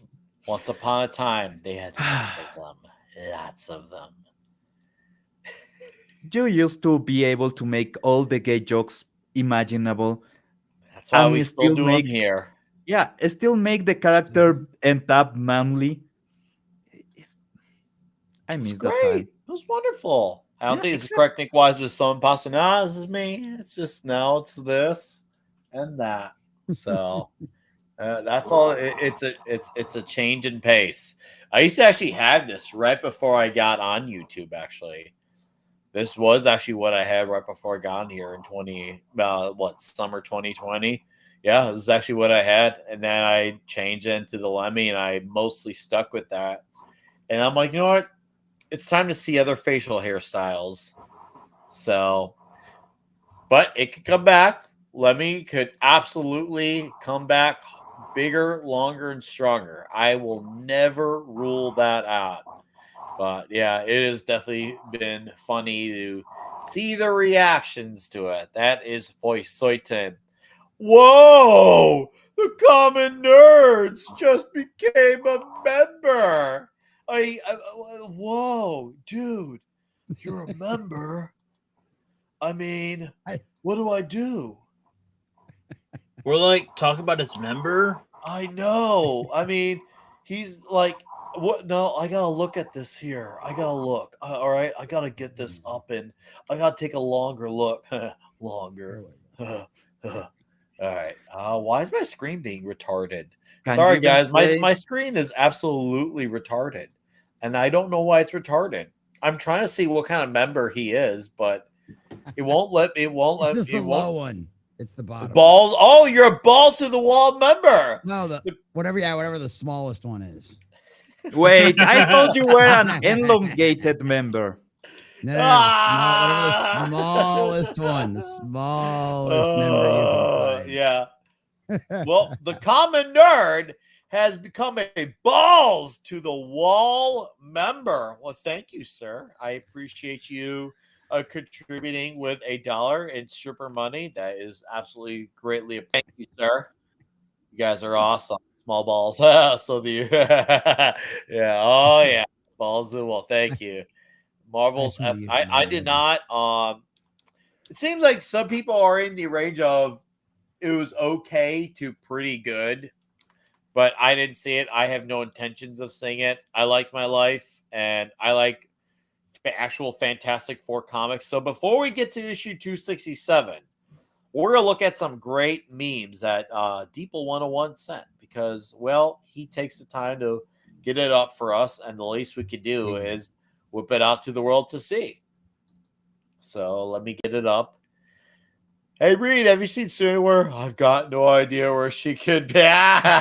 Once upon a time, they had lots of them. Lots of them. You used to be able to make all the gay jokes imaginable. That's why and we still do make them here. Yeah, still make the character end up manly. I miss that time. It was wonderful. I don't Yeah, think it's correct, Nick Wise, with someone passing. No, this is me. It's just no, it's this and that. So that's all. It's a change in pace. I used to actually have this right before I got on YouTube. Actually, this was actually what I had right before I got on here in summer 2020. Yeah, it was actually what I had, and then I changed into the Lemmy, and I mostly stuck with that. And I'm like, you know what? It's time to see other facial hairstyles. So, but it could come back. Lemmy could absolutely come back bigger, longer, and stronger. I will never rule that out. But yeah, it has definitely been funny to see the reactions to it. That is voice Soiten. Whoa! The Common Nerds just became a member. Whoa, dude, you're a member. I mean, what do I do? We're like talking about his member. I know. I mean, he's like, what? No, I gotta look at this here. I gotta look. All right, I gotta get this up, and I gotta take a longer look. Longer. All right. Why is my screen being retarded? Sorry, guys. My screen is absolutely retarded, and I don't know why it's retarded. I'm trying to see what kind of member he is, but it won't let. It won't let. It's just the low one. It's the bottom. Balls. Oh, you're a balls to the wall member. No, whatever the smallest one is. Wait, I thought you were an elongated member. No, whatever the smallest one, the smallest member you can find. Yeah. Well, the Common Nerd has become a balls to the wall member. Well, thank you, sir. I appreciate you contributing with $1 in stripper money. That is absolutely greatly appreciated, you, sir. You guys are awesome. Small balls. So do you. Yeah. Oh, yeah. Balls to the wall. Thank you. Marvel's I did not. It seems like some people are in the range of it was okay to pretty good, but I didn't see it. I have no intentions of seeing it. I like my life, and I like actual Fantastic Four comics. So before we get to issue 267, we're gonna look at some great memes that Deeple 101 sent, because, well, he takes the time to get it up for us, and the least we could do is whip it out to the world to see. So let me get it up. Hey, Reed, have you seen Sue anywhere? I've got no idea where she could be. Wow.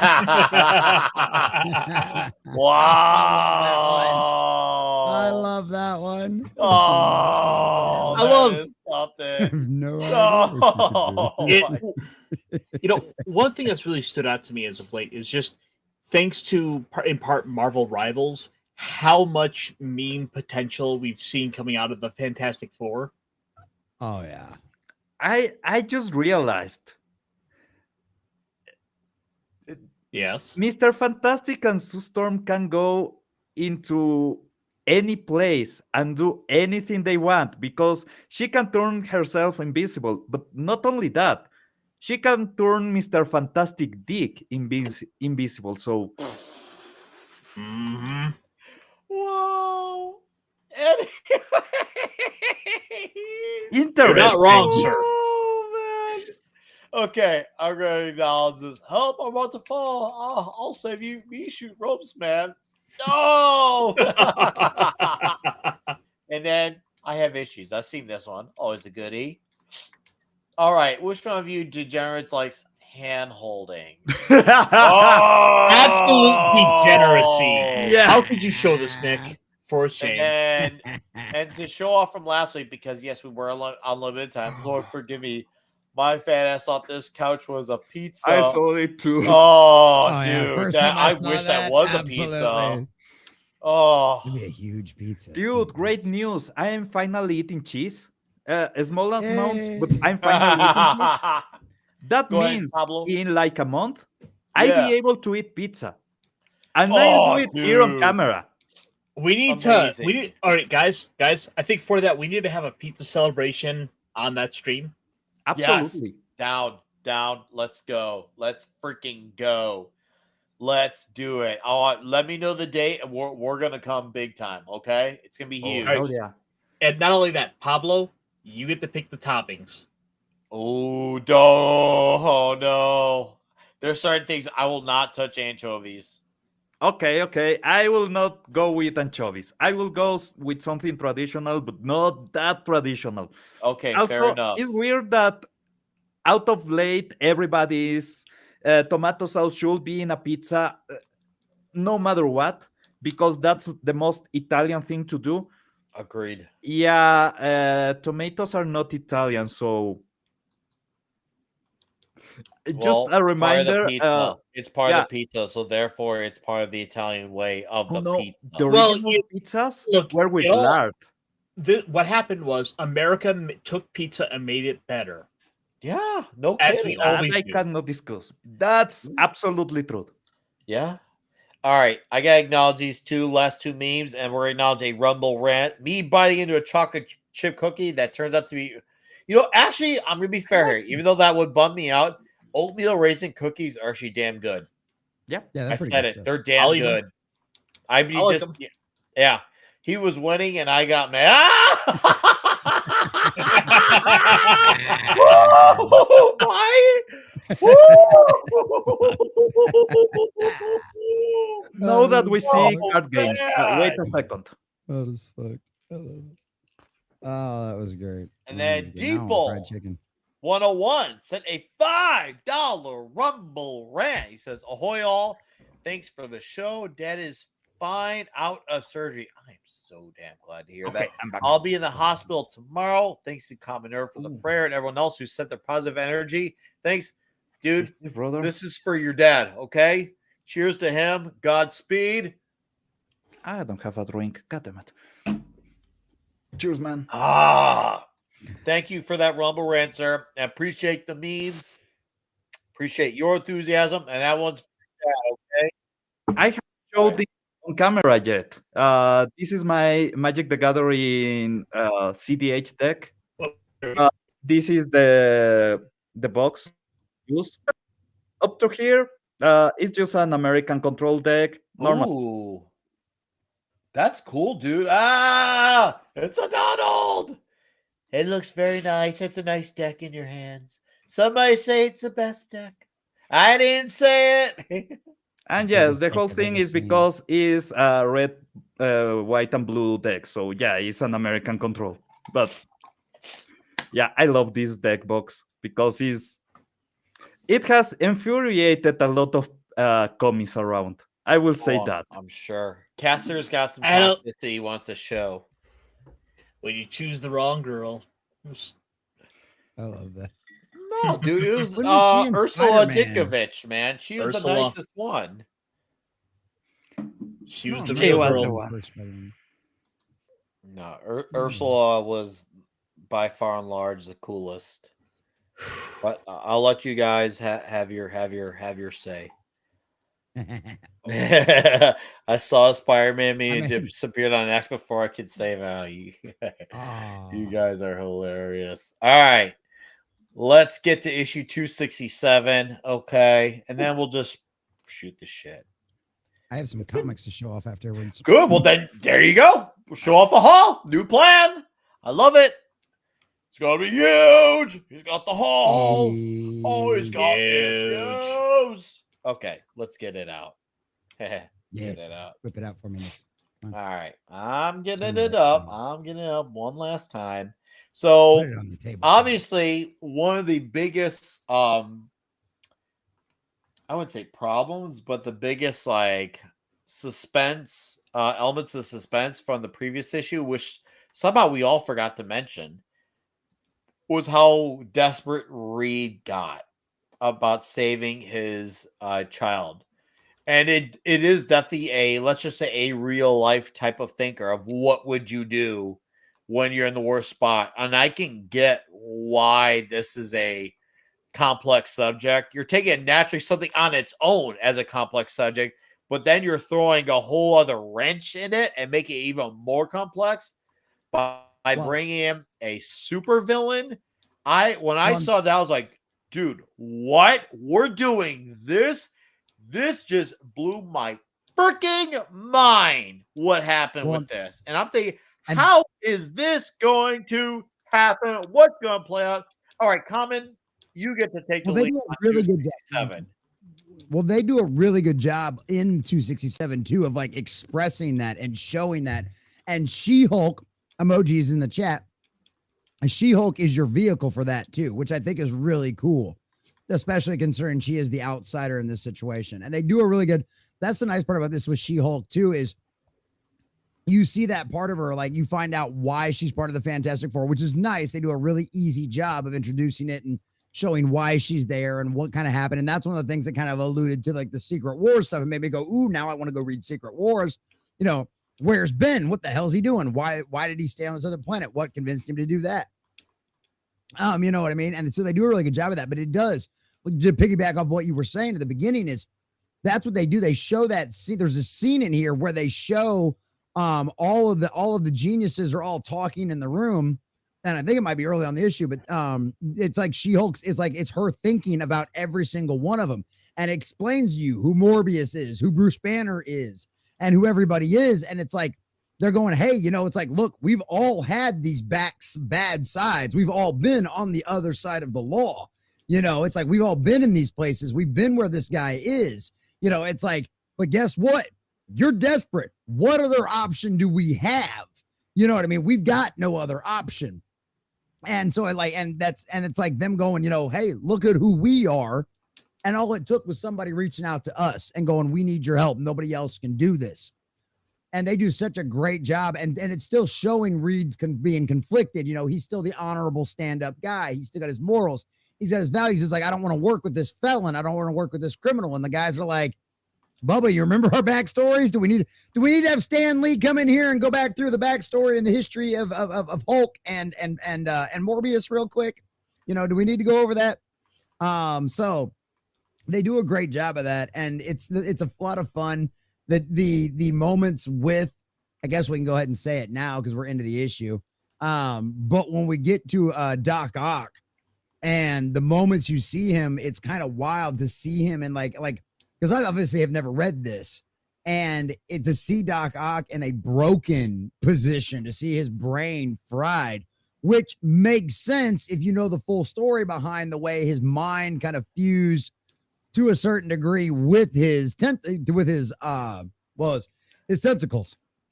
I love that one. Oh, I love I something. have no idea what you could do. One thing that's really stood out to me as of late is just thanks to, in part, Marvel Rivals, how much meme potential we've seen coming out of the Fantastic Four. Oh yeah. I just realized Yes. Mr. Fantastic and Sue Storm can go into any place and do anything they want because she can turn herself invisible. But not only that, she can turn Mr. Fantastic Dick invisible. So Mhm. Wow. And You're not wrong, interesting. sir. Oh man. Okay, I'm gonna acknowledge this. Help! I'm about to fall. I'll save you. Me shoot ropes, man. No. And then I have issues. I've seen this one. Always a goodie. All right, which one of you degenerates likes hand holding? Absolute degeneracy. Yeah. How could you show this, Nick? For shame. And to show off from last week, because yes, we were on limited time. Lord forgive me. My fat ass thought this couch was a pizza. I thought it too. Oh, yeah. dude, First time I saw wish that was a pizza. absolutely. Oh, It'd be a huge pizza. Dude, great news. I am finally eating cheese. Small amounts, Yay. but I'm finally eating cheese. That Go ahead, means Pablo. in like a month, I'll Yeah. be able to eat pizza. And I'll do it here on dude. camera. We need Amazing. all right, guys, I think for that we need to have a pizza celebration on that stream. Absolutely. Yes. Down. Let's go. Let's freaking go. Let's do it. Oh, let me know the date, and we're gonna come big time. Okay, it's gonna be huge. Oh, yeah. And not only that, Pablo, you get to pick the toppings. Oh, no. There's certain things I will not touch anchovies. Okay. I will not go with anchovies. I will go with something traditional, but not that traditional. Okay, Also, fair enough. it's weird that out of late, everybody is tomato sauce should be in a pizza, no matter what, because that's the most Italian thing to do. Agreed. Yeah, tomatoes are not Italian, so just a reminder. It's part yeah. of the pizza, so therefore it's part of the Italian way of the pizza. The original pizzas were with lard. What happened was America took pizza and made it better. Yeah, no As kidding. we always I do. cannot discuss. That's absolutely true. Yeah. All right. I got to acknowledge these last two memes, and we're acknowledging a Rumble rant. Me biting into a chocolate chip cookie that turns out to be, actually, I'm going to be fair here. Even though that would bum me out, oatmeal raisin cookies are actually damn good. Yeah. I said it. Stuff. They're damn good. Yeah. He was winning, and I got mad. Whoa, my. Now that we see card games, wait a second. That is fucked. Oh, that was great. And then fried chicken. 101 sent a $5 Rumble rant. He says, "Ahoy all! Thanks for the show. Dad is fine out of surgery. I am so damn glad to hear that. I'll be in the hospital tomorrow. Thanks to Common Earth for the prayer and everyone else who sent their positive energy. Thanks, dude. Brother. This is for your dad, okay? Cheers to him. Godspeed." I don't have a drink. God damn it. Cheers, man. Thank you for that Rumble rant, sir. I appreciate the memes. Appreciate your enthusiasm. And that one's for your dad, okay? I haven't showed this on camera yet. This is my Magic the Gathering CDH deck. This is the box used. Up to here, it's just an American control deck. Normal. Ooh. That's cool, dude. It's a Donald. It looks very nice. It's a nice deck in your hands. Somebody say it's the best deck. I didn't say it. And yes, the whole thing is because it's a red, white, and blue deck. So yeah, it's an American control. But yeah, I love this deck box because it has infuriated a lot of commies around. I will say that. I'm sure. Caster's got some toxicity he wants to show. When you choose the wrong girl. I love that. No, dude, it was Wasn't she in Ursula Spider-Man? Dickovich, man. She was the Ursula. nicest one. She was I the don't real remember girl. the one. First Spider-Man. No, Ursula was by far and large the coolest. But I'll let you guys have your say. I saw Spider-Man meme disappeared on X before I could say value. You guys are hilarious. All right. Let's get to issue 267. Okay. And then we'll just shoot the shit. I have some comics to show off afterwards. Good. Well, then there you go. We'll show off the haul. New plan. I love it. It's going to be huge. He's got the haul. Oh, he's got issues. Okay. Let's get it out. Yes. Get it out. Whip it out for me, Nick. All right. I'm getting it up. I'm getting it up one last time. So Put it on the table. obviously one of the biggest I wouldn't say problems, but the biggest like suspense elements of suspense from the previous issue, which somehow we all forgot to mention, was how desperate Reed got about saving his child. And it is definitely a, let's just say, a real life type of thinker of what would you do when you're in the worst spot. And I can get why this is a complex subject. You're taking naturally something on its own as a complex subject, but then you're throwing a whole other wrench in it and making it even more complex by bringing in a super villain. When I saw that, I was like, dude, what? We're doing this? This just blew my freaking mind what happened with this. And I'm thinking, how is this going to happen? What's going to play out? All right, Common, you get to take the lead on really good 267. Well, they do a really good job in 267 too of like expressing that and showing that. And She-Hulk emojis in the chat. She-Hulk is your vehicle for that too, which I think is really cool. Especially considering she is the outsider in this situation. And they do a really good, that's the nice part about this with She-Hulk too, is you see that part of her, like you find out why she's part of the Fantastic Four, which is nice. They do a really easy job of introducing it and showing why she's there and what kind of happened. And that's one of the things that kind of alluded to like the Secret Wars stuff and made me go, ooh, now I want to go read Secret Wars. You know, where's Ben? What the hell's he doing? Why did he stay on this other planet? What convinced him to do that? You know what I mean? And so they do a really good job of that, but it does, to piggyback off what you were saying at the beginning, is that's what they do. They show that scene. There's a scene in here where they show all of the geniuses are all talking in the room. And I think it might be early on the issue, but it's like She-Hulk, it's her thinking about every single one of them and explains to you who Morbius is, who Bruce Banner is, and who everybody is. And it's like, they're going, hey, you know, it's like, look, we've all had these bad sides. We've all been on the other side of the law. You know, it's like, we've all been in these places. We've been where this guy is, you know, it's like, but guess what? You're desperate. What other option do we have? You know what I mean? We've got no other option. And so it's like them going, you know, hey, look at who we are. And all it took was somebody reaching out to us and going, we need your help. Nobody else can do this. And they do such a great job. And it's still showing Reed's being conflicted. You know, he's still the honorable stand-up guy. He's still got his morals. He's got his values. He's like, I don't want to work with this felon. I don't want to work with this criminal. And the guys are like, Bubba, you remember our backstories? Do we need to have Stan Lee come in here and go back through the backstory and the history of Hulk and Morbius real quick? You know, do we need to go over that? So they do a great job of that. And it's a lot of fun. The moments with, I guess we can go ahead and say it now because we're into the issue. But when we get to Doc Ock and the moments you see him, it's kind of wild to see him in like, because I obviously have never read this, and to see Doc Ock in a broken position, to see his brain fried, which makes sense if you know the full story behind the way his mind kind of fused to a certain degree with his tentacles.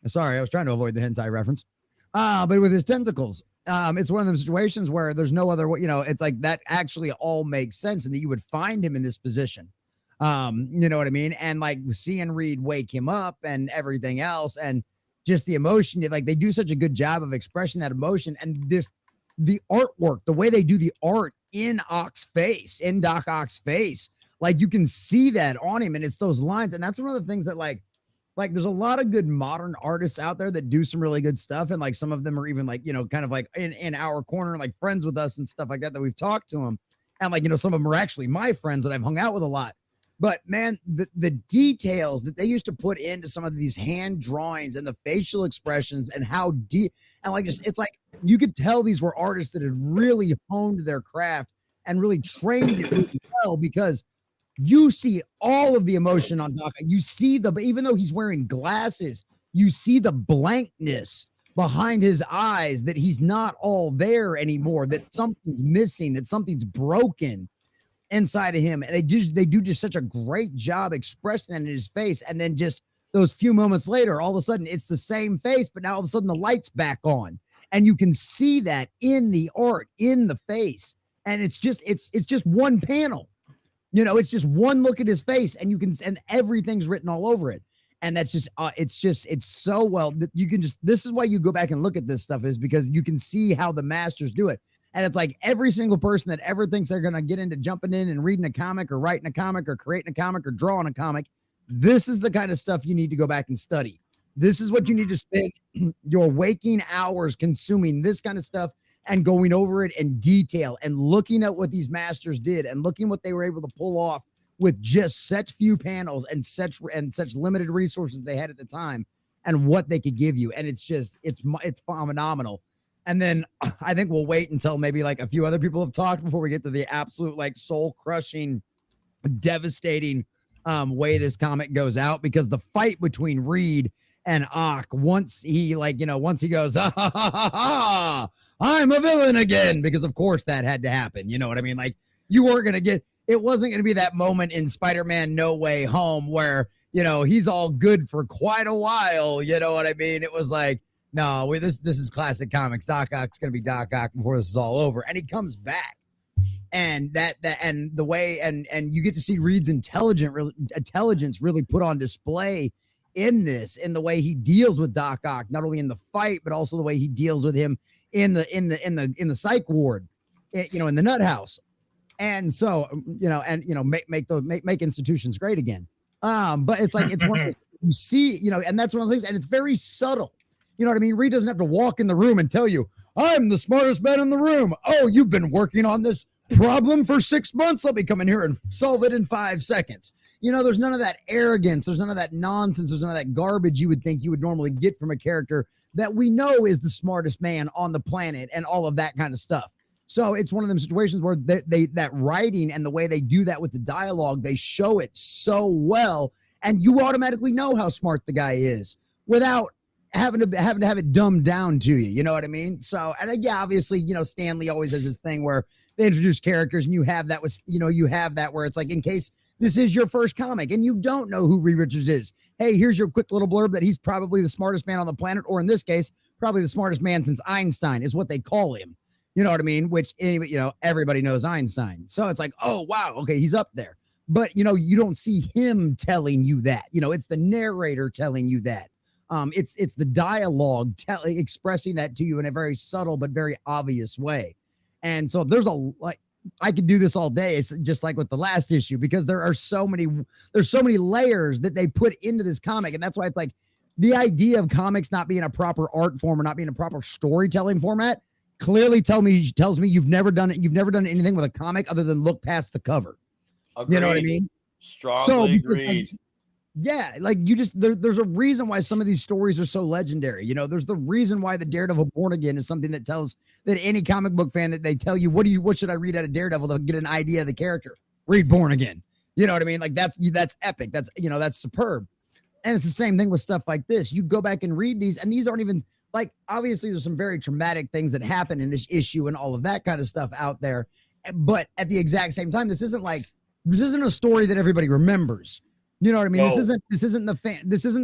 Sorry, I was trying to avoid the hentai reference. But with his tentacles, it's one of those situations where there's no other way, you know, it's like that actually all makes sense and that you would find him in this position. You know what I mean? And like seeing Reed wake him up and everything else, and just the emotion, like they do such a good job of expressing that emotion. And this, the artwork, the way they do the art in Doc Ock's face, like you can see that on him, and it's those lines, and that's one of the things that like there's a lot of good modern artists out there that do some really good stuff, and like some of them are even like, you know, kind of like in our corner, like friends with us and stuff like that we've talked to them, and like, you know, some of them are actually my friends that I've hung out with a lot. But man, the details that they used to put into some of these hand drawings and the facial expressions and how deep, and like it's like you could tell these were artists that had really honed their craft and really trained it really well, because you see all of the emotion on Doc. You see even though he's wearing glasses, you see the blankness behind his eyes, that he's not all there anymore, that something's missing, that something's broken inside of him. And they do just such a great job expressing that in his face. And then just those few moments later, all of a sudden it's the same face, but now all of a sudden the light's back on, and you can see that in the art, in the face. And it's just one panel, you know, it's just one look at his face, and and everything's written all over it. And that's just, it's so well that you can this is why you go back and look at this stuff, is because you can see how the masters do it. And it's like every single person that ever thinks they're going to get into jumping in and reading a comic or writing a comic or creating a comic or drawing a comic, this is the kind of stuff you need to go back and study. This is what you need to spend your waking hours consuming, this kind of stuff, and going over it in detail and looking at what these masters did and looking what they were able to pull off with just such few panels and such limited resources they had at the time, and what they could give you. And it's phenomenal. And then I think we'll wait until maybe like a few other people have talked before we get to the absolute like soul crushing, devastating way this comic goes out, because the fight between Reed and Ock, once he goes, I'm a villain again, because of course that had to happen. You know what I mean? Like, you weren't going to get, it wasn't going to be that moment in Spider-Man No Way Home where, you know, he's all good for quite a while. You know what I mean? It was like, no, this is classic comics. Doc Ock's going to be Doc Ock before this is all over. And he comes back. And and the way, and you get to see Reed's intelligence really put on display in this, in the way he deals with Doc Ock, not only in the fight, but also the way he deals with him in the psych ward, you know, in the nut house. And so, you know, and, you know, make institutions great again. But it's like, it's one of those, you see, you know, and that's one of the things, and it's very subtle. You know what I mean? Reed doesn't have to walk in the room and tell you, I'm the smartest man in the room. Oh, you've been working on this problem for 6 months. Let me come in here and solve it in 5 seconds. You know, there's none of that arrogance. There's none of that nonsense. There's none of that garbage you would think you would normally get from a character that we know is the smartest man on the planet and all of that kind of stuff. So it's one of them situations where that writing and the way they do that with the dialogue, they show it so well, and you automatically know how smart the guy is without having to have it dumbed down to you. You know what I mean? So, and yeah, obviously, you know, Stan Lee always has this thing where they introduce characters, and you have that where it's like, in case this is your first comic and you don't know who Reed Richards is, hey, here's your quick little blurb that he's probably the smartest man on the planet, or in this case, probably the smartest man since Einstein is what they call him. You know what I mean? Which, anyway, you know, everybody knows Einstein. So it's like, oh, wow, okay, he's up there. But, you know, you don't see him telling you that. You know, it's the narrator telling you that. It's the dialogue expressing that to you in a very subtle but very obvious way. And so I could do this all day. It's just like with the last issue, because there's so many layers that they put into this comic. And that's why it's like the idea of comics not being a proper art form or not being a proper storytelling format clearly tells me you've never done it. You've never done anything with a comic other than look past the cover. Agreed. You know what I mean? Strongly agreed. Yeah, like you just there's a reason why some of these stories are so legendary. You know, there's the reason why the Daredevil Born Again is something that tells that any comic book fan that they tell you what should I read out of Daredevil, they'll get an idea of the character. Read Born Again. You know what I mean? Like that's epic. That's, you know, that's superb. And it's the same thing with stuff like this. You go back and read these, and these aren't even like, obviously there's some very traumatic things that happen in this issue and all of that kind of stuff out there. But at the exact same time, this isn't a story that everybody remembers. You know what I mean? No. This isn't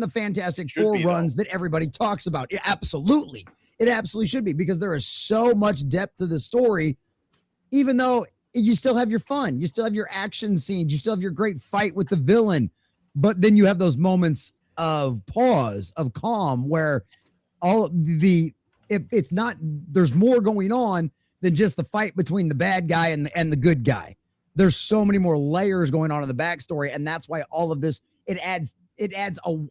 the Fantastic Four runs that everybody talks about. It absolutely should be, because there is so much depth to the story, even though you still have your fun, you still have your action scenes, you still have your great fight with the villain, but then you have those moments of pause, of calm, where all the it's not, there's more going on than just the fight between the bad guy and the good guy. There's so many more layers going on in the backstory, and that's why all of this, it adds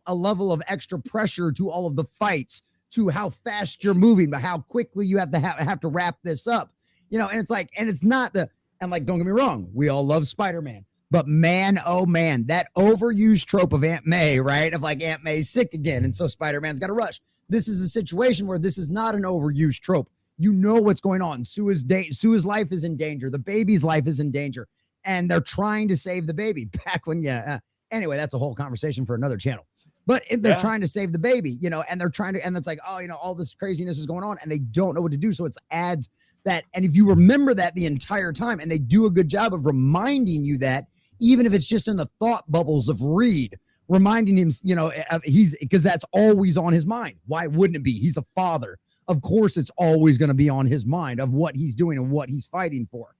a level of extra pressure to all of the fights, to how fast you're moving, but how quickly you have to wrap this up. You know, and it's like, and it's not and like, don't get me wrong, we all love Spider-Man, but man, oh man, that overused trope of Aunt May, right? Of like, Aunt May's sick again, and so Spider-Man's got to rush. This is a situation where this is not an overused trope. You know what's going on. Sue's life is in danger. The baby's life is in danger, and they're trying to save the baby. Back when, anyway, that's a whole conversation for another channel. But they're trying to save the baby, you know, and they're trying to, and it's like, oh, you know, all this craziness is going on, and they don't know what to do. So it adds that. And if you remember that the entire time, and they do a good job of reminding you that, even if it's just in the thought bubbles of Reed, reminding him, you know, because that's always on his mind. Why wouldn't it be? He's a father. Of course, it's always going to be on his mind of what he's doing and what he's fighting for.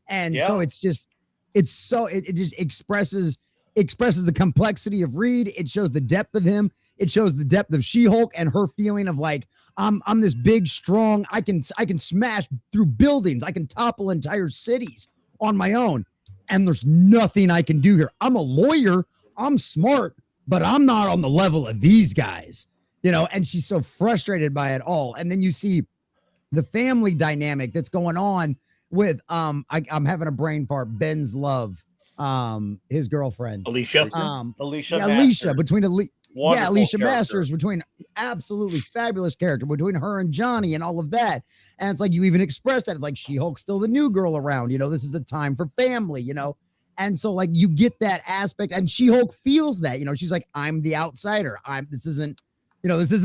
And so it just expresses the complexity of Reed. It shows the depth of him. It shows the depth of She-Hulk and her feeling of like, I'm this big, strong, I can smash through buildings. I can topple entire cities on my own. And there's nothing I can do here. I'm a lawyer. I'm smart, but I'm not on the level of these guys, you know, and she's so frustrated by it all. And then you see the family dynamic that's going on with, I'm having a brain fart, Ben's love, his girlfriend, Alicia, Alicia, between Alicia character. Masters, between absolutely fabulous character between her and Johnny and all of that. And it's like, you even express that, like, She-Hulk's still the new girl around, you know, this is a time for family, you know. And so like you get that aspect, and She-Hulk feels that, you know, she's like, I'm the outsider. This isn't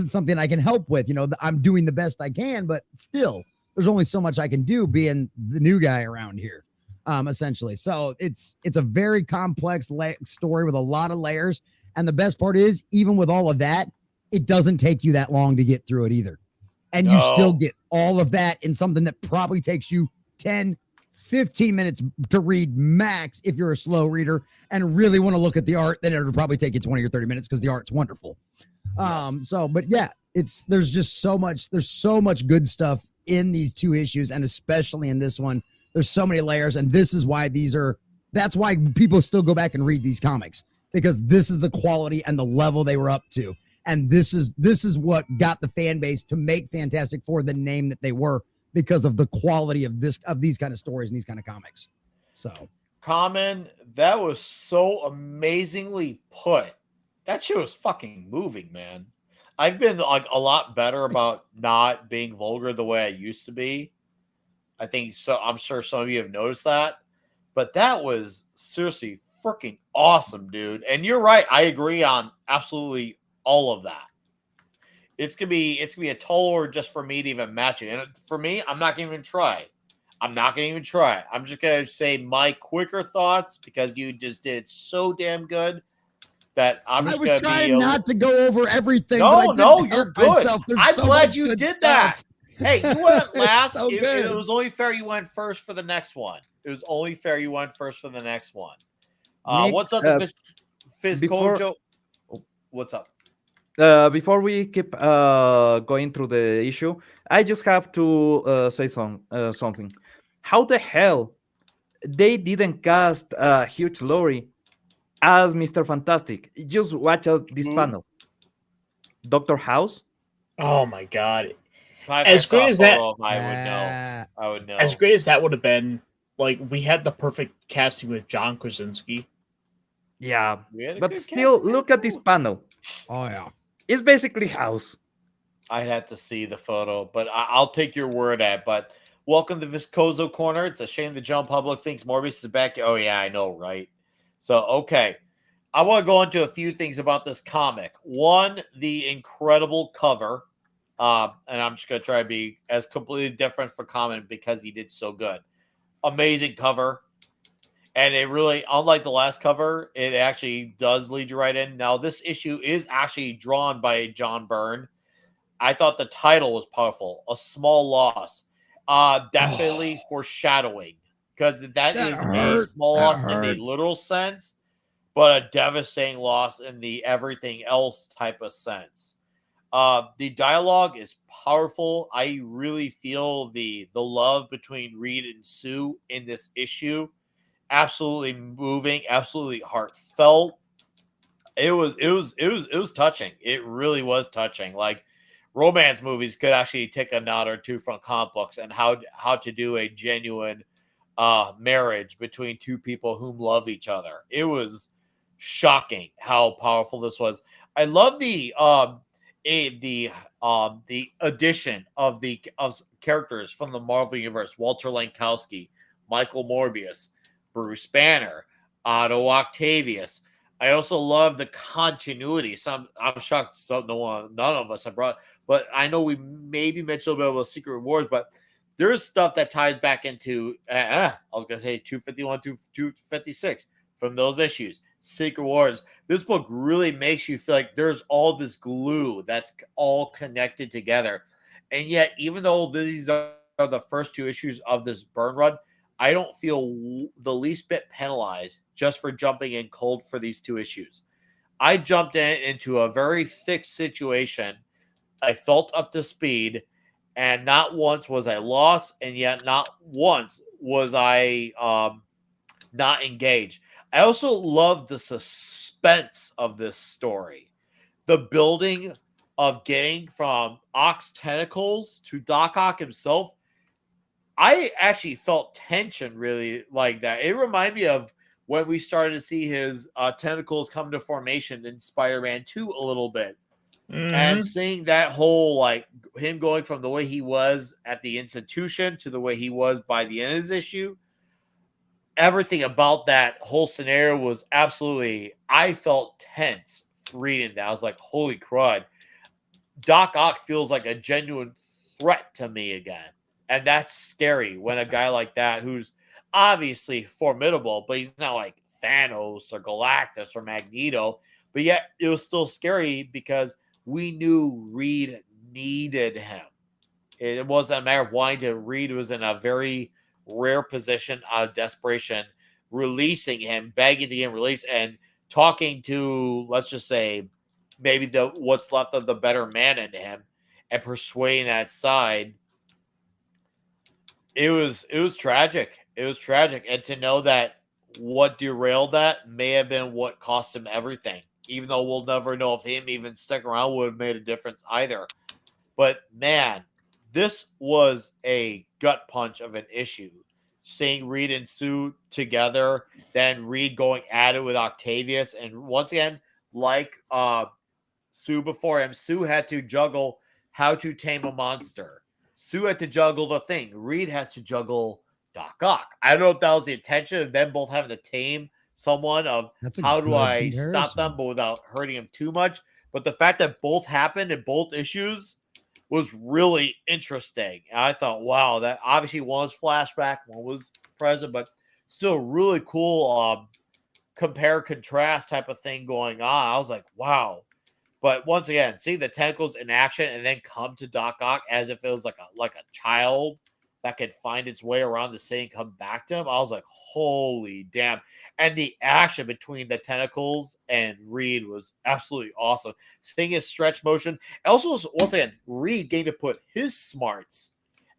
something I can help with, you know, I'm doing the best I can, but still there's only so much I can do being the new guy around here. Essentially. So it's a very complex story with a lot of layers. And the best part is, even with all of that, it doesn't take you that long to get through it either. And you still get all of that in something that probably takes you 10, 15 minutes to read max if you're a slow reader and really want to look at the art. Then it'll probably take you 20 or 30 minutes because the art's wonderful. But yeah, there's so much good stuff in these two issues, and especially in this one. There's so many layers, and this is why that's why people still go back and read these comics, because this is the quality and the level they were up to. And this is what got the fan base to make Fantastic Four the name that they were, because of the quality of these kind of stories and these kind of comics. So, Common, that was so amazingly put. That shit was fucking moving, man. I've been like a lot better about not being vulgar the way I used to be. I think so. I'm sure some of you have noticed that, but that was seriously freaking awesome, dude. And you're right. I agree on absolutely all of that. It's gonna be a tall order just for me to even match it. And for me, I'm not gonna even try. I'm just gonna say my quicker thoughts, because you just did so damn good that I was trying not to go over everything. No, you're good. I'm glad you did that. Hey, you went last. So it was only fair you went first for the next one. What's up, Fizz Kojo? What's up? Before we keep going through the issue, I just have to say something. How the hell they didn't cast Hugh Laurie as Mr. Fantastic? Just watch out this panel. Dr. House. Oh my god. As great as that, I would know. As great as that would have been, like, we had the perfect casting with John Krasinski. Yeah, but still, look at this panel. Oh yeah, it's basically House. I'd have to see the photo, but I'll take your word at it. But welcome to Viscoso Corner. It's a shame the general public thinks Morbius is back. Oh yeah, I know, right? So okay, I want to go into a few things about this comic. One, the incredible cover. And I'm just going to try to be as completely different for Common because he did so good. Amazing cover. And it really, unlike the last cover, it actually does lead you right in. Now, this issue is actually drawn by John Byrne. I thought the title was powerful. A Small Loss. Definitely foreshadowing, because that is a small loss in the literal sense, but a devastating loss in the everything else type of sense. The dialogue is powerful. I really feel the love between Reed and Sue in this issue. Absolutely moving, absolutely heartfelt. It was touching. It really was touching. Like, romance movies could actually take a nod or two from comic books and how to do a genuine marriage between two people whom love each other. It was shocking how powerful this was. I love the addition of characters from the Marvel universe: Walter Lankowski, Michael Morbius, Bruce Banner, Otto Octavius. I also love the continuity. I'm shocked none of us have brought, but I know we maybe mentioned a little bit about Secret Wars, but there's stuff that ties back into I was gonna say 251 to 256 from those issues. Secret Wars. This book really makes you feel like there's all this glue that's all connected together. And yet, even though these are the first two issues of this Byrne run, I don't feel the least bit penalized just for jumping in cold for these two issues. I jumped into a very fixed situation. I felt up to speed, and not once was I lost, and yet not once was I not engaged. I also love the suspense of this story. The building of getting from Ock's tentacles to Doc Ock himself. I actually felt tension really like that. It reminded me of when we started to see his tentacles come to formation in Spider-Man 2 a little bit. And seeing that whole, like, him going from the way he was at the institution to the way he was by the end of his issue, everything about that whole scenario was absolutely, I felt tense reading that. I was like, holy crud. Doc Ock feels like a genuine threat to me again. And that's scary when a guy like that, who's obviously formidable, but he's not like Thanos or Galactus or Magneto. But yet it was still scary because we knew Reed needed him. It wasn't a matter of wanting to. Reed was in a very rare position out of desperation, releasing him, begging to get him released, and talking to, let's just say, maybe what's left of the better man in him, and persuading that side. It was tragic. It was tragic. And to know that what derailed that may have been what cost him everything, even though we'll never know if him even sticking around would have made a difference either. But man, this was a gut punch of an issue. Seeing Reed and Sue together, then Reed going at it with Octavius. And once again, like Sue before him, Sue had to juggle how to tame a monster. Sue had to juggle the Thing. Reed has to juggle Doc Ock. I don't know if that was the intention of them both having to tame someone, of how do I stop them but without hurting them too much. But the fact that both happened in both issues was really interesting. And I thought, wow, that obviously one was flashback, one was present, but still really cool compare contrast type of thing going on. I was like, wow. But once again, seeing the tentacles in action and then come to Doc Ock as if it was like a child that could find its way around the city and come back to him, I was like, holy damn. And the action between the tentacles and Reed was absolutely awesome. Seeing his stretch motion. Also, once again, Reed getting to put his smarts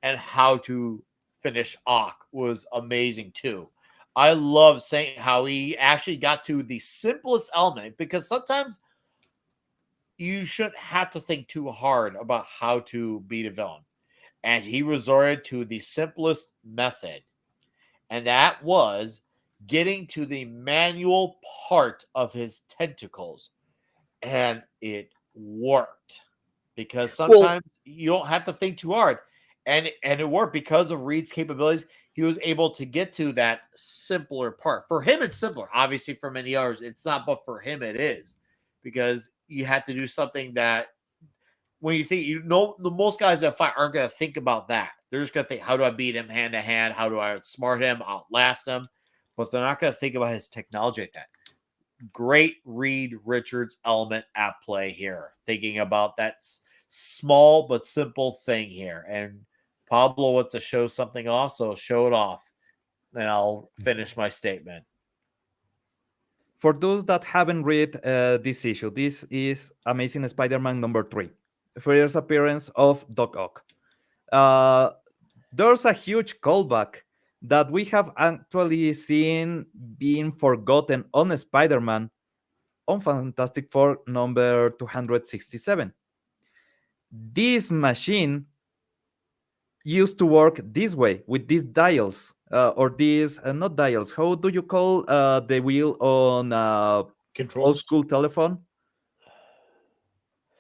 and how to finish Ock was amazing too. I love saying how he actually got to the simplest element, because sometimes you shouldn't have to think too hard about how to beat a villain. And he resorted to the simplest method. And that was getting to the manual part of his tentacles. And it worked. Because sometimes you don't have to think too hard. And it worked because of Reed's capabilities. He was able to get to that simpler part. For him, it's simpler. Obviously, for many others, it's not. But for him, it is. Because you have to do something that, when you think, the most guys that fight aren't going to think about that. They're just going to think, how do I beat him hand to hand? How do I outsmart him, outlast him? But they're not going to think about his technology like that. Great Reed Richards element at play here. Thinking about that small but simple thing here. And Pablo wants to show something off, so show it off. And I'll finish my statement. For those that haven't read this issue, this is Amazing Spider-Man number 3. first appearance of Doc Ock. Uh, there's a huge callback that we have actually seen being forgotten on Spider-Man on Fantastic Four number 267. This machine used to work this way with these dials or these not dials. How do you call the wheel on old Controls. school telephone?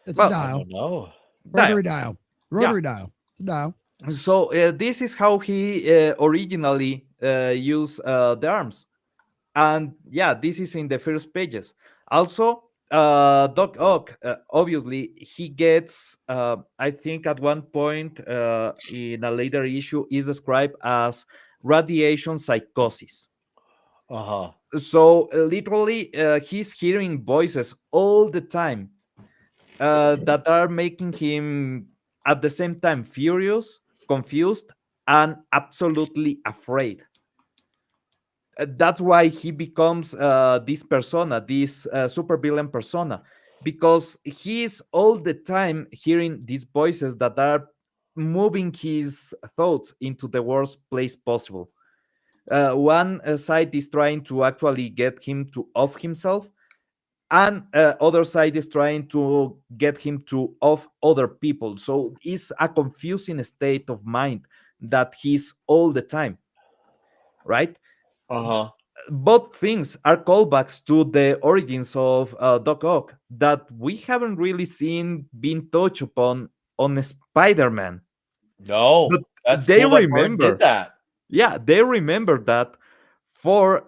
It's a Well, I dial. don't know. Rotary dial. Yeah. Rotary dial. It's a dial. So this is how he originally used the arms, and yeah, this is in the first pages. Also, Doc Ock, obviously, he gets. I think at one point in a later issue, is described as radiation psychosis. Uh-huh. So literally, he's hearing voices all the time that are making him at the same time furious, confused, and absolutely afraid. That's why he becomes this persona, this supervillain persona, because he's all the time hearing these voices that are moving his thoughts into the worst place possible. One side is trying to actually get him to off himself, and other side is trying to get him to off other people. So it's a confusing state of mind that he's all the time, right? Uh-huh. Both things are callbacks to the origins of Doc Ock that we haven't really seen being touched upon on Spider-Man. No, But that's they cool that Byrne did remember, that. yeah, they remember that for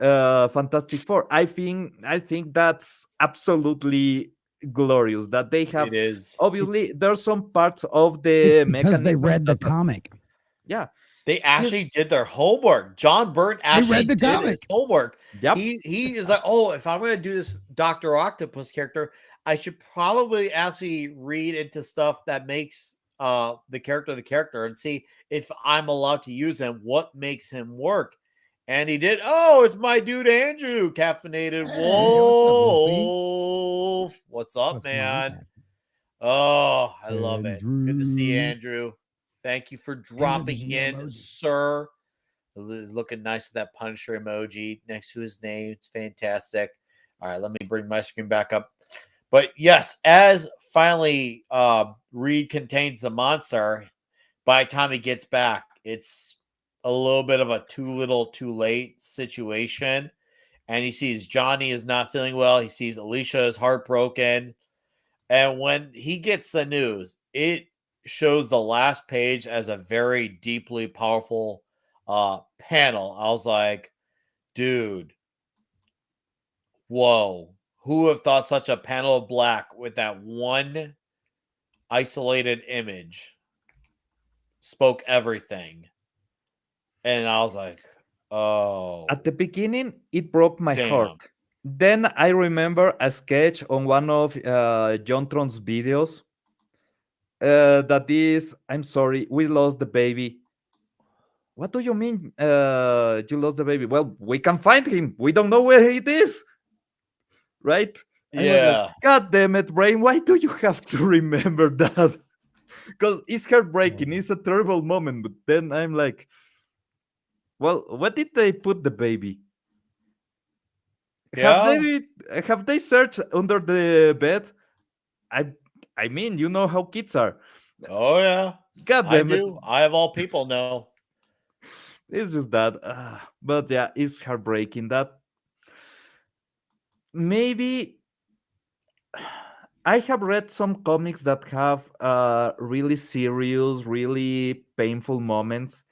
Fantastic Four. I think that's absolutely glorious that they have. It is. Obviously, there's some parts of It's the because they mechanism read the that, comic. yeah, They actually yes, did their homework. John Byrne They actually read the did his comic. homework. yep, He is like, oh, if I'm going to do this Doctor Octopus character, I should probably actually read into stuff that makes the character and see if I'm allowed to use him. What makes him work? And he did. Oh, it's my dude Andrew, caffeinated Hey, what's up, Wolfie? wolf. What's up, What's going man? on? Oh, I love it. Good to see you, Andrew. Andrew. Thank you for Andrew, there's dropping a new in, emoji. sir. Looking nice with that Punisher emoji next to his name. It's fantastic. All right, let me bring my screen back up. But yes, as finally Reed contains the monster, by the time he gets back, it's a little bit of a too little, too late situation. And he sees Johnny is not feeling well. He sees Alicia is heartbroken. And when he gets the news, it shows the last page as a very deeply powerful panel. I was like, dude, whoa. Who have thought such a panel of black with that one isolated image spoke everything? And I was like, oh. at the beginning, it broke my Damn. heart. Then I remember a sketch on one of Jontron's videos that is, I'm sorry, we lost the baby. What do you mean you lost the baby? Well, we can find him. We don't know where it is. Right? I was like, Yeah. God damn it, Brain, why do you have to remember that? Because it's heartbreaking. It's a terrible moment. But then I'm like, well, what did they put the baby? Yeah. Have they searched under the bed? I mean, you know how kids are. Oh, yeah. God I damn it. do. I, of all people, know. It's just that. But yeah, it's heartbreaking. That maybe I have read some comics that have really serious, really painful moments,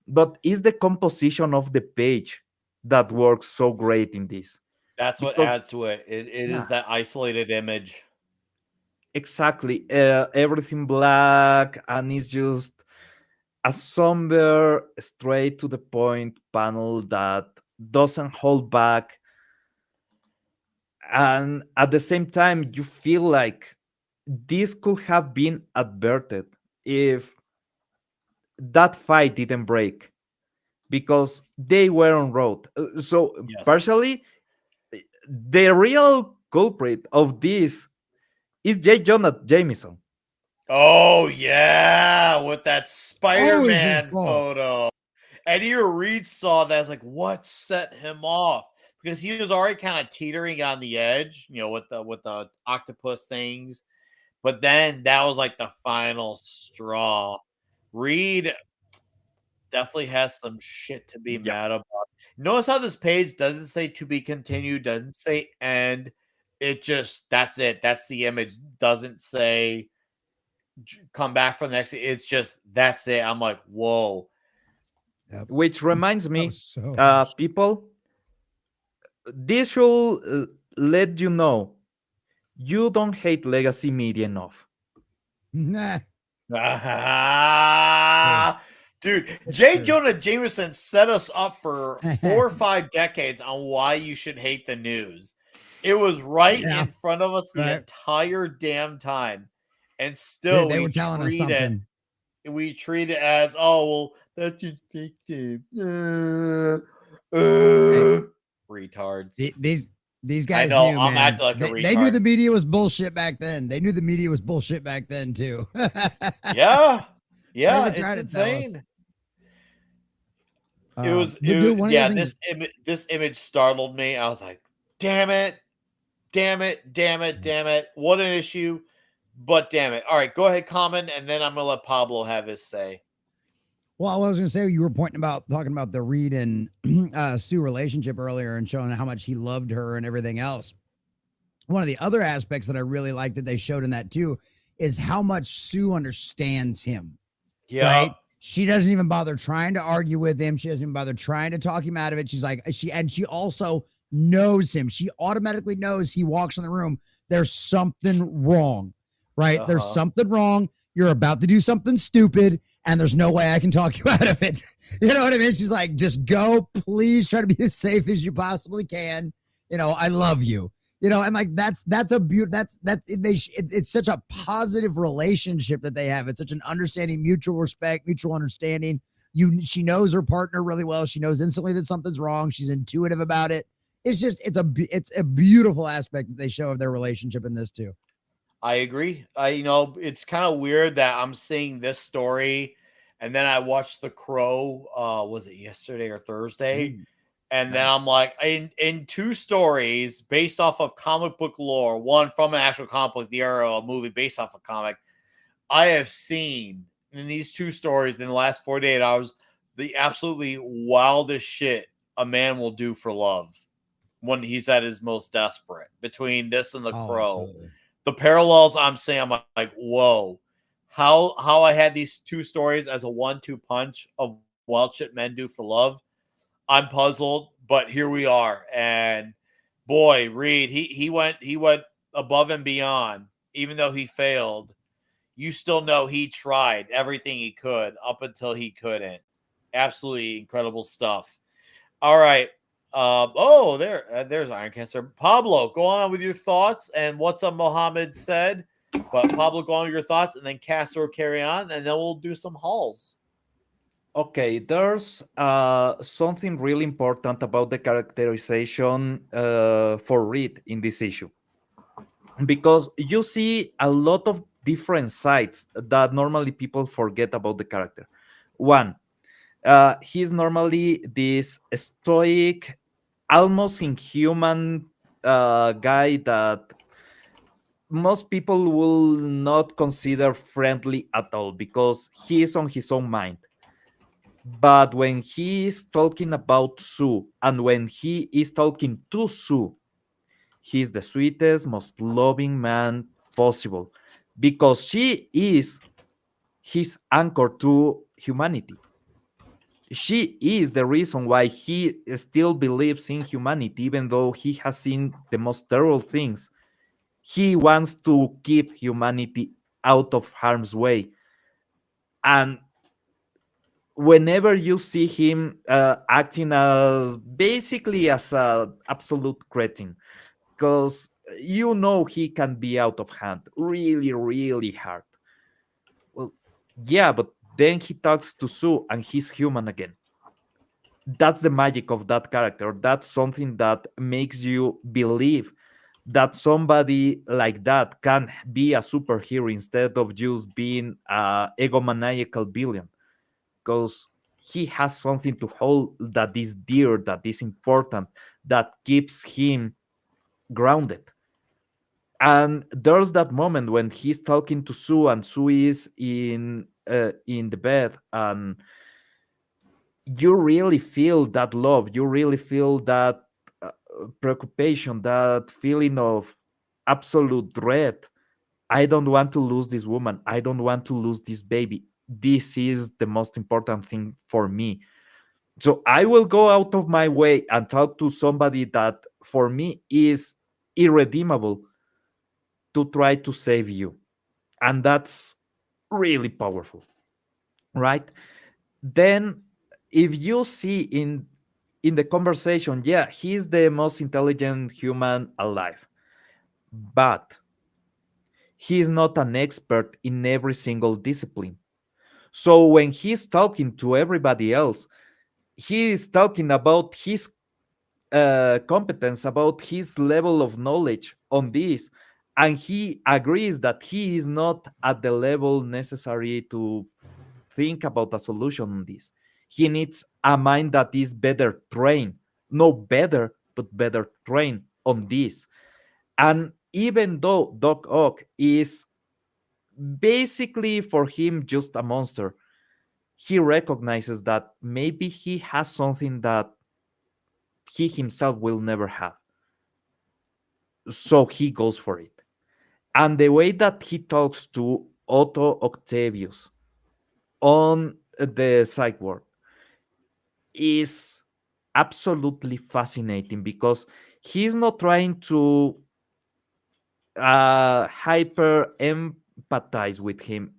but it's the composition of the page that works so great in this. That's what Because adds to it. It yeah, is that isolated image. exactly, everything black, and it's just a somber, straight to the point panel that doesn't hold back, and at the same time, you feel like this could have been averted if that fight didn't break because they were on road. So Yes. partially, the real culprit of this is J. Jonah Jameson. Oh yeah, with that Always his Spider-Man fault. photo. And even Reed saw that. I was like, what set him off? Because he was already kind of teetering on the edge, with the octopus things. But then that was like the final straw. Reed definitely has some shit to be mad about. Notice how this page doesn't say to be continued, doesn't say end. It just that's it. That's the image. Doesn't say come back for the next. It's just that's it. I'm like, whoa. Which reminds me, so people, this should let you know you don't hate legacy media enough. Nah. Dude, J. Jonah Jameson set us up for 4 or 5 decades on why you should hate the news. It was right in front of us the entire damn time. And still they were telling us something. We treat it as, oh, well, that's just fictive. Retards. These guys I know, knew, I'm man. acting like a They knew retard. the media was bullshit back then. They knew the media was bullshit back then too. Yeah, even it's tried to tell us. insane. This image startled me. I was like, damn it. What an issue. But damn it. All right, go ahead, Common, and then I'm gonna let Pablo have his say. Well, I was going to say, you were talking about the Reed and Sue relationship earlier and showing how much he loved her and everything else. One of the other aspects that I really like that they showed in that too is how much Sue understands him. Yeah. Right? She doesn't even bother trying to argue with him. She doesn't even bother trying to talk him out of it. She's like, she also knows him. She automatically knows he walks in the room. There's something wrong, right? There's something wrong. You're about to do something stupid, and there's no way I can talk you out of it. You know what I mean? She's like, just go, please try to be as safe as you possibly can. I love you. And like it's such a positive relationship that they have. It's such an understanding, mutual respect, mutual understanding. She knows her partner really well. She knows instantly that something's wrong. She's intuitive about it. It's a beautiful aspect that they show of their relationship in this too. I agree. It's kind of weird that I'm seeing this story and then I watched The Crow, was it yesterday or Thursday? And then I'm like, in 2 stories based off of comic book lore, one from an actual comic book, the Arrow movie based off a comic, I have seen in these 2 stories in the last 48 hours the absolutely wildest shit a man will do for love when he's at his most desperate. Between this and The Crow. Absolutely. The parallels I'm saying, I'm like, whoa. How I had these 2 stories as a 1-2 punch of wild shit men do for love. I'm puzzled, but here we are. And boy, Reed, he went above and beyond. Even though he failed, you still know he tried everything he could up until he couldn't. Absolutely incredible stuff. All right. There's Ironcaster. Pablo, go on with your thoughts and what's up Mohammed said. But Pablo, go on with your thoughts, and then Caster will carry on, and then we'll do some hauls. Okay, there's something really important about the characterization for Reed in this issue. Because you see a lot of different sides that normally people forget about the character. One, he's normally this stoic, almost inhuman guy that most people will not consider friendly at all because he is on his own mind. But when he is talking about Sue and when he is talking to Sue, he's the sweetest, most loving man possible because she is his anchor to humanity. She is the reason why he still believes in humanity, even though he has seen the most terrible things. He wants to keep humanity out of harm's way. And whenever you see him acting as basically as an absolute cretin, because you know he can be out of hand really, really hard. Well, yeah, but then he talks to Sue and he's human again. That's the magic of that character. That's something that makes you believe that somebody like that can be a superhero instead of just being a egomaniacal villain, because he has something to hold that is dear, that is important, that keeps him grounded. And there's that moment when he's talking to Sue, and Sue is in the bed, and you really feel that love, you really feel that uh, preoccupation, that feeling of absolute dread. I don't want to lose this woman, I don't want to lose this baby, this is the most important thing for me. So I will go out of my way and talk to somebody that for me is irredeemable to try to save you. And that's really powerful, right? Then if you see in the conversation, yeah, he's the most intelligent human alive, but he is not an expert in every single discipline. So when he's talking to everybody else, he is talking about his competence, about his level of knowledge on this, and he agrees that he is not at the level necessary to think about a solution on this. He needs a mind that is better trained, no better, but better trained on this. And even though Doc Ock is basically for him just a monster, he recognizes that maybe he has something that he himself will never have. So he goes for it. And the way that he talks to Otto Octavius on the psych ward is absolutely fascinating, because he's not trying to hyper empathize with him.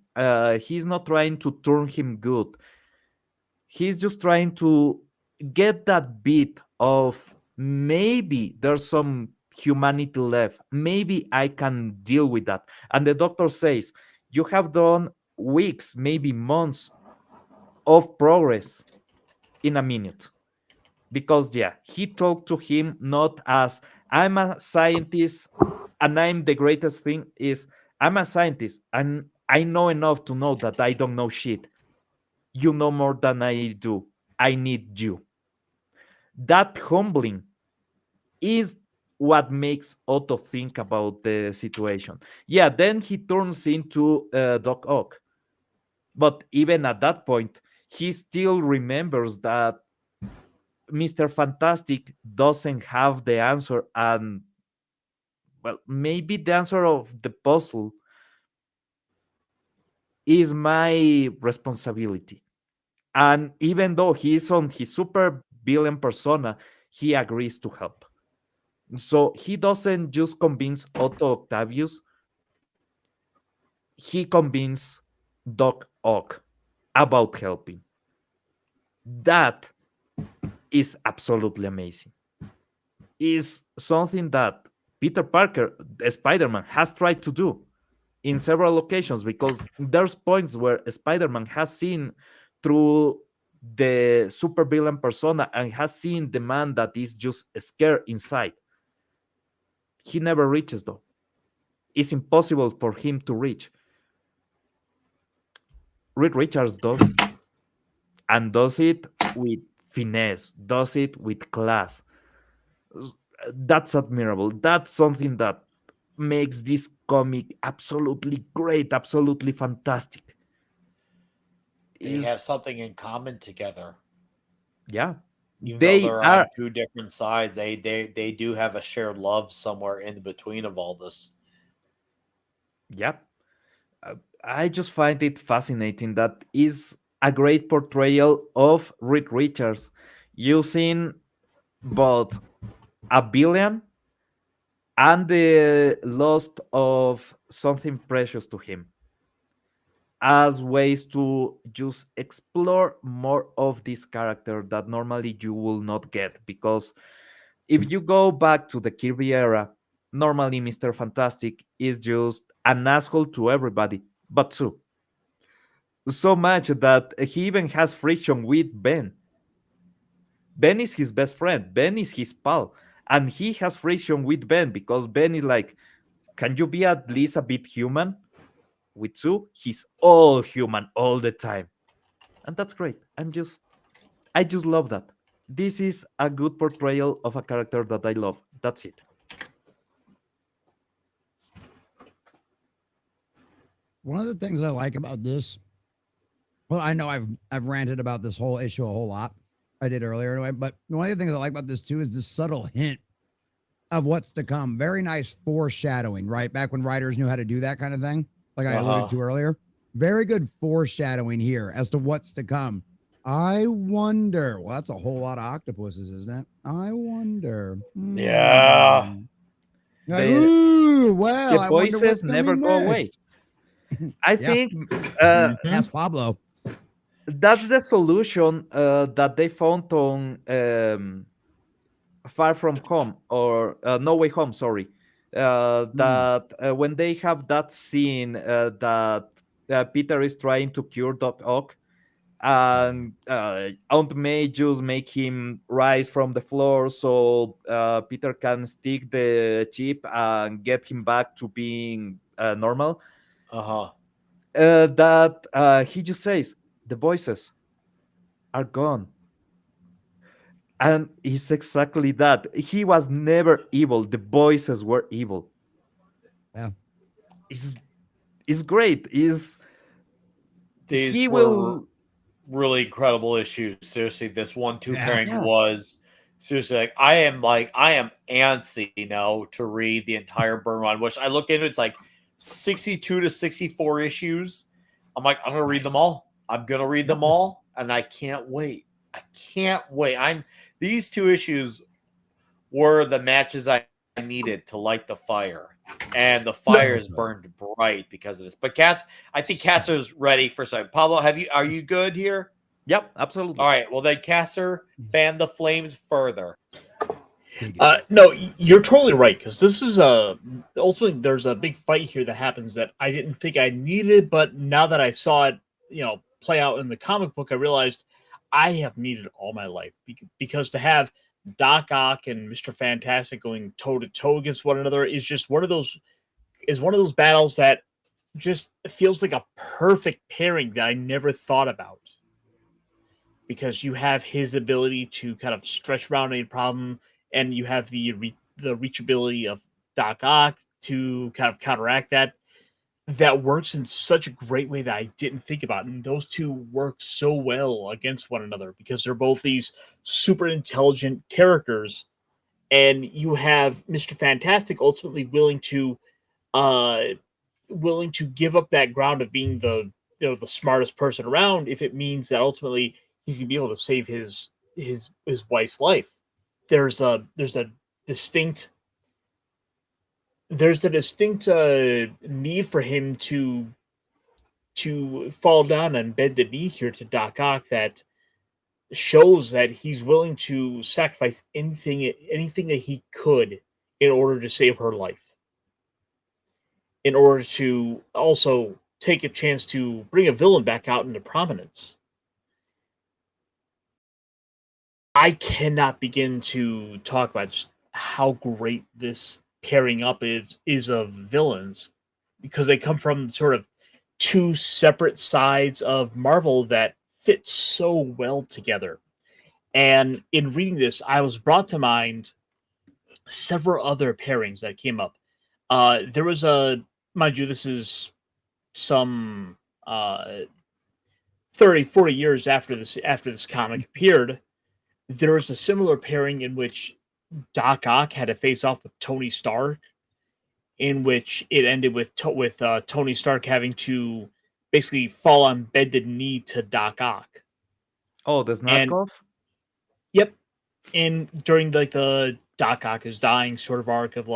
He's not trying to turn him good. He's just trying to get that bit of maybe there's some humanity left. Maybe I can deal with that. And the doctor says, you have done weeks, maybe months of progress in a minute. Because, yeah, he talked to him not as I'm a scientist and I'm the greatest thing, is I'm a scientist and I know enough to know that I don't know shit. You know more than I do. I need you. That humbling is what makes Otto think about the situation. Yeah, then he turns into Doc Ock. But even at that point, he still remembers that Mr. Fantastic doesn't have the answer, and well, maybe the answer of the puzzle is my responsibility. And even though he's on his super villain persona, he agrees to help. So he doesn't just convince Otto Octavius, he convinces Doc Ock about helping. That is absolutely amazing. Is something that Peter Parker, Spider-Man, has tried to do in several occasions, because there's points where Spider-Man has seen through the supervillain persona and has seen the man that is just scared inside. He never reaches, though. It's impossible for him to reach. Reed Richards does, and does it with finesse, does it with class. That's admirable. That's something that makes this comic absolutely great, absolutely fantastic. They have something in common together. Yeah. Even they though they're are on two different sides, they do have a shared love somewhere in between of all this. Yeah. I just find it fascinating. That is a great portrayal of Reed Richards using both a villain and the loss of something precious to him as ways to just explore more of this character that normally you will not get. Because if you go back to the Kirby era, normally Mr. Fantastic is just an asshole to everybody but Sue. So much that he even has friction with Ben. Ben is his best friend, Ben is his pal, and he has friction with Ben because Ben is like, can you be at least a bit human? With Sue, he's all human all the time, and that's great. I just love that. This is a good portrayal of a character that I love. That's it. One of the things I like about this, well, I know I've ranted about this whole issue a whole lot. I did earlier anyway, but one of the things I like about this too is this subtle hint of what's to come. Very nice foreshadowing, right? Back when writers knew how to do that kind of thing, like I alluded to earlier. Very good foreshadowing here as to what's to come. I wonder. Well, that's a whole lot of octopuses, isn't it? I wonder. Yeah. Like, ooh, well, the I wonder what's voices never coming go away. next. I Yeah. think Ask Pablo. that's the solution that they found on Far From Home or No Way Home. Sorry, that when they have that scene that Peter is trying to cure Doc Ock, and Aunt May just make him rise from the floor so Peter can stick the chip and get him back to being normal. That he just says the voices are gone, and it's exactly that. He was never evil. The voices were evil. Yeah, it's great. These He were will. really incredible issues. Seriously, this 1-2 pairing was seriously like I am antsy now to read the entire Byrne run, which I look into. It's like 62 to 64 issues. I'm like, I'm gonna read them all. I'm gonna read them all, and I can't wait. I can't wait. These 2 issues were the matches I needed to light the fire, and the fire is burned bright because of this. But I think Caster's ready for something. Pablo, are you good here? Yep, absolutely. All right. Well, then, Caster, fan the flames further. No, you're totally right, because this is ultimately there's a big fight here that happens that I didn't think I needed, but now that I saw it, play out in the comic book, I realized I have needed all my life, because to have Doc Ock and Mr. Fantastic going toe to toe against one another is just one of those battles that just feels like a perfect pairing that I never thought about. Because you have his ability to kind of stretch around a problem, and you have the reachability of Doc Ock to kind of counteract that. That works in such a great way that I didn't think about. And those two work so well against one another because they're both these super intelligent characters. And you have Mr. Fantastic ultimately willing to give up that ground of being the smartest person around if it means that ultimately he's gonna be able to save his wife's life. There's a distinct need for him to fall down and bend the knee here to Doc Ock that shows that he's willing to sacrifice anything that he could in order to save her life, in order to also take a chance to bring a villain back out into prominence. I cannot begin to talk about just how great this pairing up is of villains, because they come from sort of 2 separate sides of Marvel that fit so well together. And in reading this, I was brought to mind several other pairings that came up. There was mind you, this is some 30, 40 years after this comic appeared. There was a similar pairing in which Doc Ock had to face off with Tony Stark, in which it ended with Tony Stark having to basically fall on bended knee to Doc Ock. Oh, the knockoff? Yep. And during the Doc Ock is dying sort of arc of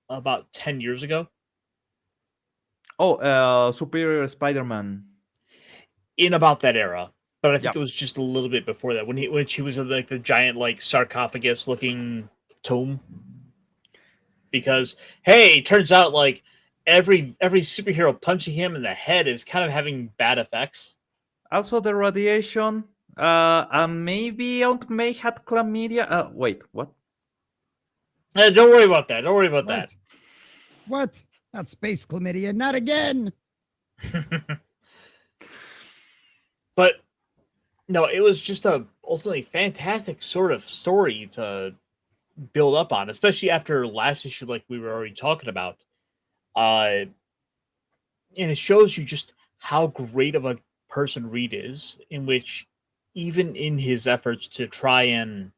about 10 years ago. Oh, Superior Spider-Man. In about that era. But I think it was just a little bit before that when she was in the giant sarcophagus looking tomb. Because hey, turns out every superhero punching him in the head is kind of having bad effects. Also the radiation. And maybe Aunt May had chlamydia. Wait, what? Don't worry about that. Don't worry about that. What? Not space chlamydia. Not again. But no, it was just a ultimately fantastic sort of story to build up on, especially after last issue, like we were already talking about. And it shows you just how great of a person Reed is, in which even in his efforts to try and,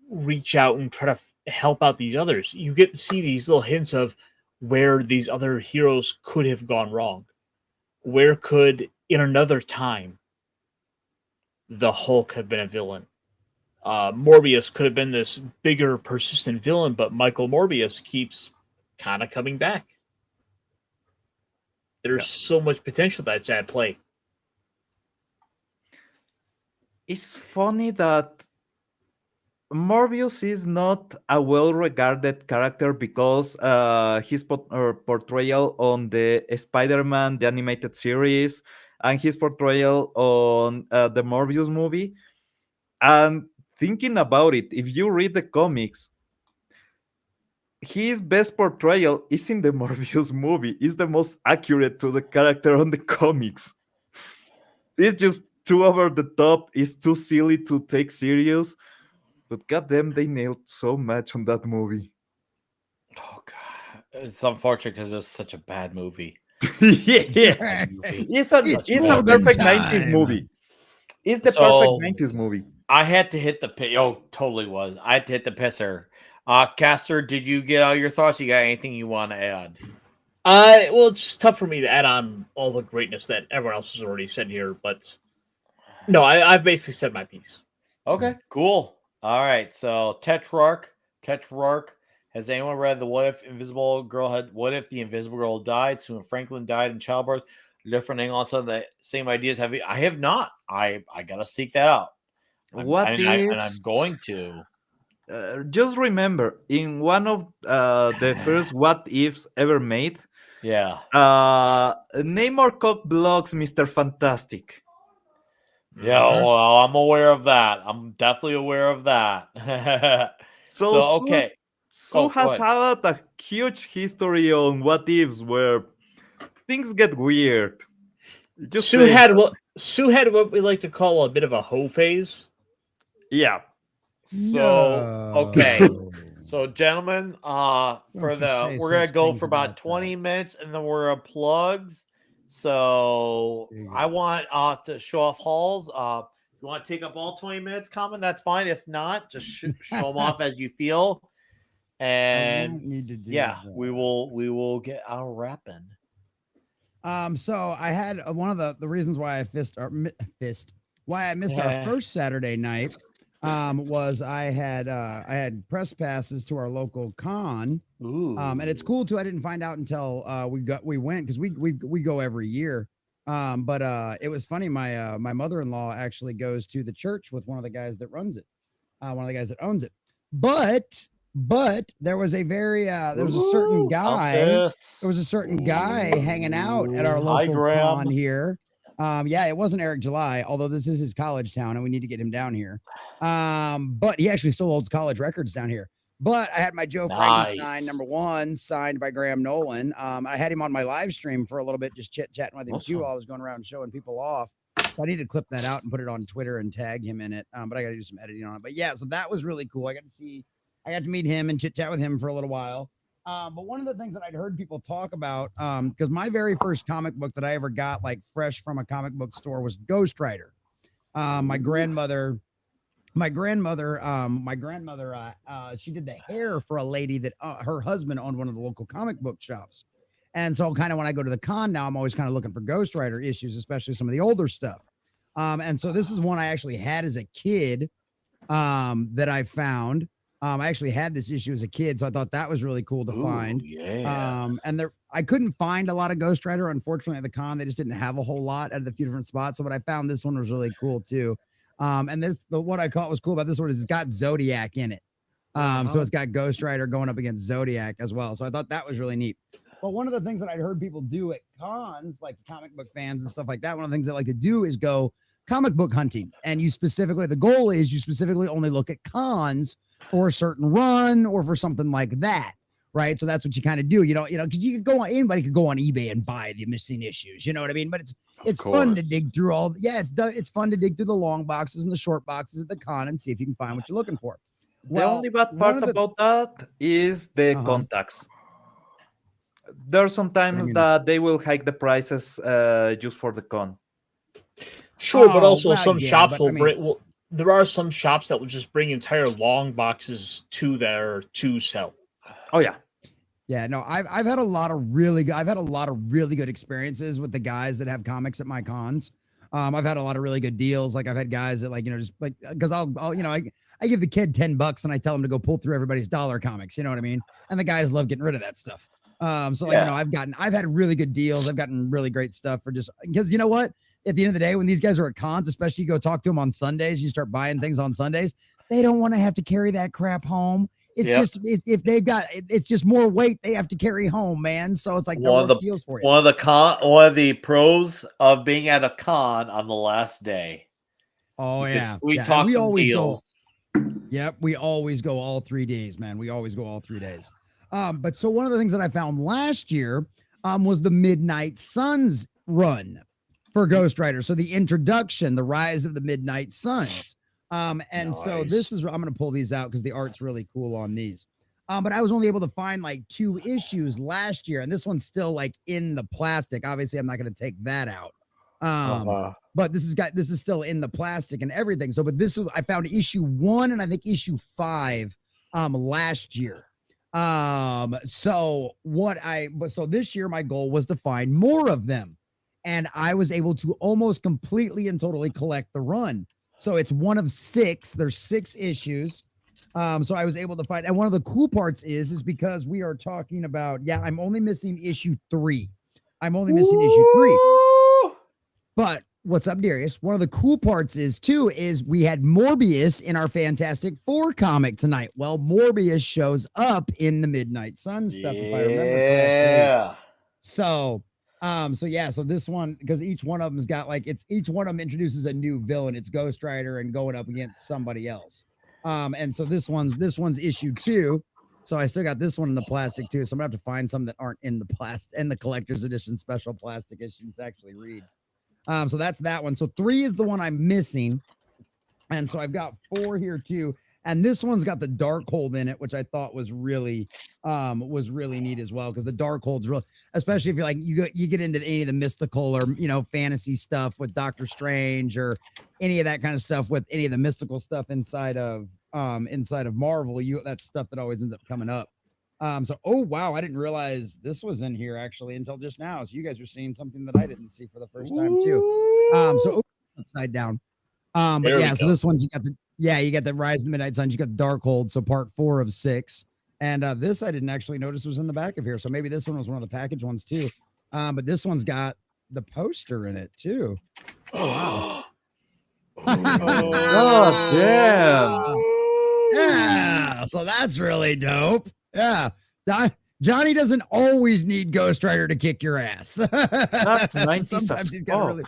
reach out and try to help out these others, you get to see these little hints of where these other heroes could have gone wrong. Where could, in another time, the Hulk have been a villain? Morbius could have been this bigger, persistent villain, but Michael Morbius keeps kind of coming back. There's so much potential that's at play. It's funny that Morbius is not a well-regarded character because his portrayal on the Spider-Man, the animated series, and his portrayal on the Morbius movie. And thinking about it, if you read the comics, his best portrayal is in the Morbius movie. It's the most accurate to the character on the comics. It's just too over the top. It's too silly to take serious. But goddamn, they nailed so much on that movie. Oh god, it's unfortunate because it's such a bad movie. Yeah, it's a perfect 90s movie. It's the perfect 90s movie. I had to hit the pit. Oh, totally was. I had to hit the pisser. Caster, did you get all your thoughts? You got anything you want to add? Well, it's just tough for me to add on all the greatness that everyone else has already said here, but no, I've basically said my piece. Okay, cool. All right, so Tetrarch, has anyone read the What If the Invisible Girl died? Sue and Franklin died in childbirth. Different angle on some of the same ideas. I have not. I gotta seek that out. I'm going to. Just remember, in one of the first What Ifs ever made, Namor cock blocks Mr. Fantastic. Yeah, well, I'm aware of that. I'm definitely aware of that. So okay. Sue has had a huge history on What Ifs where things get weird. Sue had what we like to call a bit of a hoe phase. Yeah. So okay. So gentlemen, we're gonna go for about 20 minutes and then we're at plugs. So I want to show off hauls. If you want to take up all 20 minutes, Common, that's fine. If not, just show them off as you feel. And we will get our wrapping. So I had one of the reasons why I missed our first Saturday night was I had press passes to our local con. Ooh. And it's cool too. I didn't find out until we went because we go every year. But it was funny. My mother-in-law actually goes to the church with one of the guys that runs it, one of the guys that owns it. But there was a certain guy hanging out at our local con here. It wasn't Eric July, although this is his college town and we need to get him down here. But he actually still holds college records down here. But I had my Joe Frankenstein #1 signed by Graham Nolan. I had him on my live stream for a little bit, just chit-chatting with him too while I was going around showing people off. So I need to clip that out and put it on Twitter and tag him in it. But I got to do some editing on it. But yeah, so that was really cool. I got to meet him and chit-chat with him for a little while. But one of the things that I'd heard people talk about, because my very first comic book that I ever got like fresh from a comic book store was Ghost Rider. My grandmother, she did the hair for a lady that her husband owned one of the local comic book shops. And so kind of when I go to the con now, I'm always kind of looking for Ghost Rider issues, especially some of the older stuff. And so this is one I actually had as a kid that I found. I actually had this issue as a kid, so I thought that was really cool to find. Yeah. And I couldn't find a lot of Ghost Rider, unfortunately, at the con. They just didn't have a whole lot at a few different spots. So, but I found this one was really cool too. And what I thought was cool about this one is it's got Zodiac in it. So it's got Ghost Rider going up against Zodiac as well. So I thought that was really neat. But one of the things that I'd heard people do at cons, like comic book fans and stuff like that, one of the things they like to do is go comic book hunting, and the goal is you specifically only look at cons for a certain run or for something like that, right? So that's what you kind of do, because you could anybody could go on eBay and buy the missing issues, you know what I mean? But it's fun to dig through it's fun to dig through the long boxes and the short boxes at the con and see if you can find what you're looking for. The only bad part about that is the contacts. There are sometimes that they will hike the prices just for the con. Sure, but also some shops will there are some shops that will just bring entire long boxes to sell. Oh yeah. Yeah, no, I've had a lot of really good experiences with the guys that have comics at my cons. I've had a lot of really good deals. Like I've had guys that because I give the kid $10 and I tell him to go pull through everybody's dollar comics. You know what I mean? And the guys love getting rid of that stuff. I've had really good deals. I've gotten really great stuff for just because you know what? At the end of the day, when these guys are at cons, especially you go talk to them on Sundays, you start buying things on Sundays, they don't want to have to carry that crap home. It's just if they've got it's just more weight they have to carry home, man. So it's like one of the pros of being at a con on the last day. Oh yeah, we talk some deals. Yep, we always go all 3 days, man. We always go all 3 days. But so one of the things that I found last year was the Midnight Suns run for Ghost Rider. So the introduction, the rise of the Midnight Suns. So this is, I'm going to pull these out because the art's really cool on these. But I was only able to find like 2 issues last year, and this one's still like in the plastic. Obviously, I'm not going to take that out. But this is still in the plastic and everything. So, but I found issue 1 and I think issue 5 last year. So this year my goal was to find more of them, and I was able to almost completely and totally collect the run. So it's one of 6. There's 6 issues. So I was able to find, and one of the cool parts is because we are talking about, I'm only missing issue 3. Issue 3. But what's up, Darius? One of the cool parts is we had Morbius in our Fantastic Four comic tonight. Well, Morbius shows up in the Midnight Sun stuff, if I remember correctly. So this one, because each one of them's got each one of them introduces a new villain. It's Ghost Rider and going up against somebody else. And so this one's issue 2. So I still got this one in the plastic too. So I'm gonna have to find some that aren't in the plastic and the collector's edition special plastic issues to actually read. So that's that one. So 3 is the one I'm missing. And so I've got 4 here too. And this one's got the Darkhold in it, which I thought was really neat as well. Because the Darkhold's real, especially if you get into any of the mystical or fantasy stuff with Doctor Strange or any of that kind of stuff with any of the mystical stuff inside of Marvel, that's stuff that always ends up coming up. Oh wow, I didn't realize this was in here actually until just now. So you guys are seeing something that I didn't see for the first time too. Upside down. So this one you got the Rise of the Midnight Suns, you got the Darkhold, so part 4 of 6. And this I didn't actually notice was in the back of here. So maybe this one was one of the package ones too. But this one's got the poster in it too. Oh wow. Oh damn. Yeah, so that's really dope. Yeah, Johnny doesn't always need Ghost Rider to kick your ass. That's 90s. Sometimes he's got really.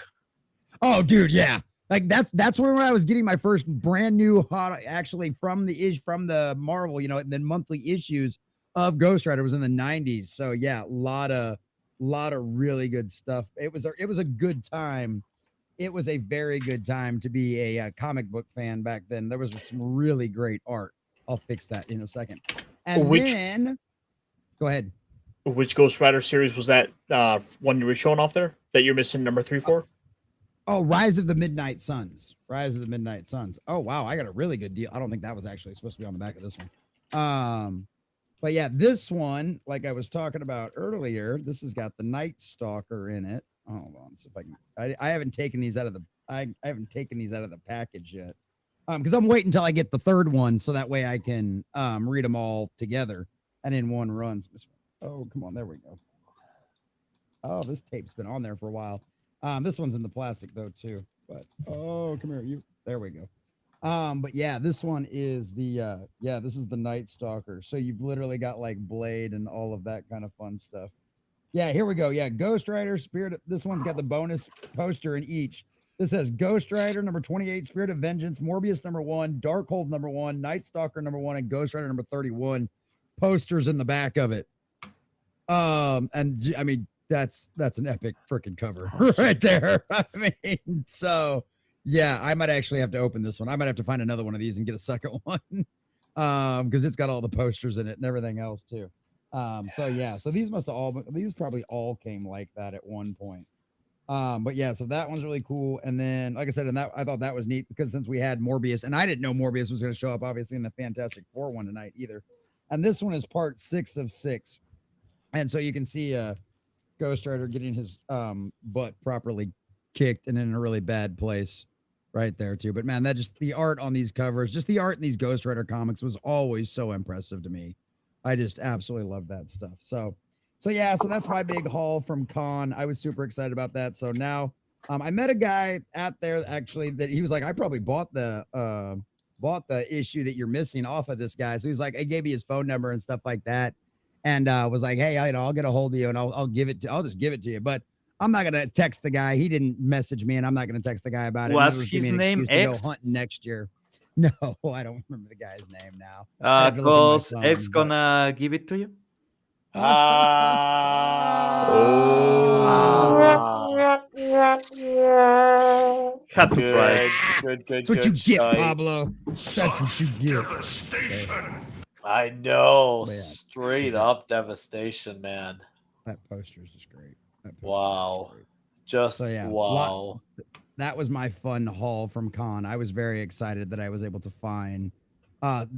Oh, dude, yeah, like that's when I was getting my first brand new actually from the Marvel, the monthly issues of Ghost Rider was in the 90s. So yeah, a lot of really good stuff. It was a good time. It was a very good time to be a comic book fan back then. There was some really great art. I'll fix that in a second. And then, go ahead. Which Ghost Rider series was that one you were showing off there that you're missing number 3 for? Oh, Rise of the Midnight Suns. Rise of the Midnight Suns. Oh, wow. I got a really good deal. I don't think that was actually supposed to be on the back of this one. But yeah, this one, like I was talking about earlier, this has got the Night Stalker in it. Hold on, see if I can. I haven't taken these out of the. I haven't taken these out of the package yet. Because I'm waiting until I get the 3rd one, so that way I can read them all together and in one run. Oh, come on, there we go. Oh, this tape's been on there for a while. This one's in the plastic though too. But come here, there we go. But yeah, this one is this is the Night Stalker. So you've literally got like Blade and all of that kind of fun stuff. Yeah, here we go. Yeah, Ghost Rider, Spirit. This one's got the bonus poster in each. This says Ghost Rider number 28, Spirit of Vengeance, Morbius number 1, Darkhold number 1, Night Stalker number 1, and Ghost Rider number 31. Posters in the back of it. And I mean, that's an epic freaking cover right there. I mean, so yeah, I might actually have to open this one. I might have to find another one of these and get a second one. Because it's got all the posters in it and everything else too. So yeah, so these probably all came like that at one point. But yeah, so that one's really cool. And then, like I said, and that I thought that was neat because since we had Morbius, and I didn't know Morbius was going to show up, obviously, in the Fantastic Four one tonight either. And this one is part 6 of 6. And so you can see Ghost Rider getting his butt properly kicked and in a really bad place right there too. But man, that just the art on these covers, just the art in these Ghost Rider comics was always so impressive to me. I just absolutely love that stuff. So yeah, so that's my big haul from Con. I was super excited about that. So now I met a guy out there actually that he was like, I probably bought the issue that you're missing off of this guy. So he was like, I gave me his phone number and stuff like that. And was like, hey, I'll get a hold of you and I'll just give it to you. But I'm not gonna text the guy. He didn't message me, and I'm not gonna text the guy about it. Was his name X? Go hunting next year. No, I don't remember the guy's name now. Because X gonna give it to you. Had to try. Good. That's what you get, Pablo. That's what you get. I know. Yeah. Straight up devastation, man. That poster is just great. Wow. Just wow. That was my fun haul from Con. I was very excited that I was able to find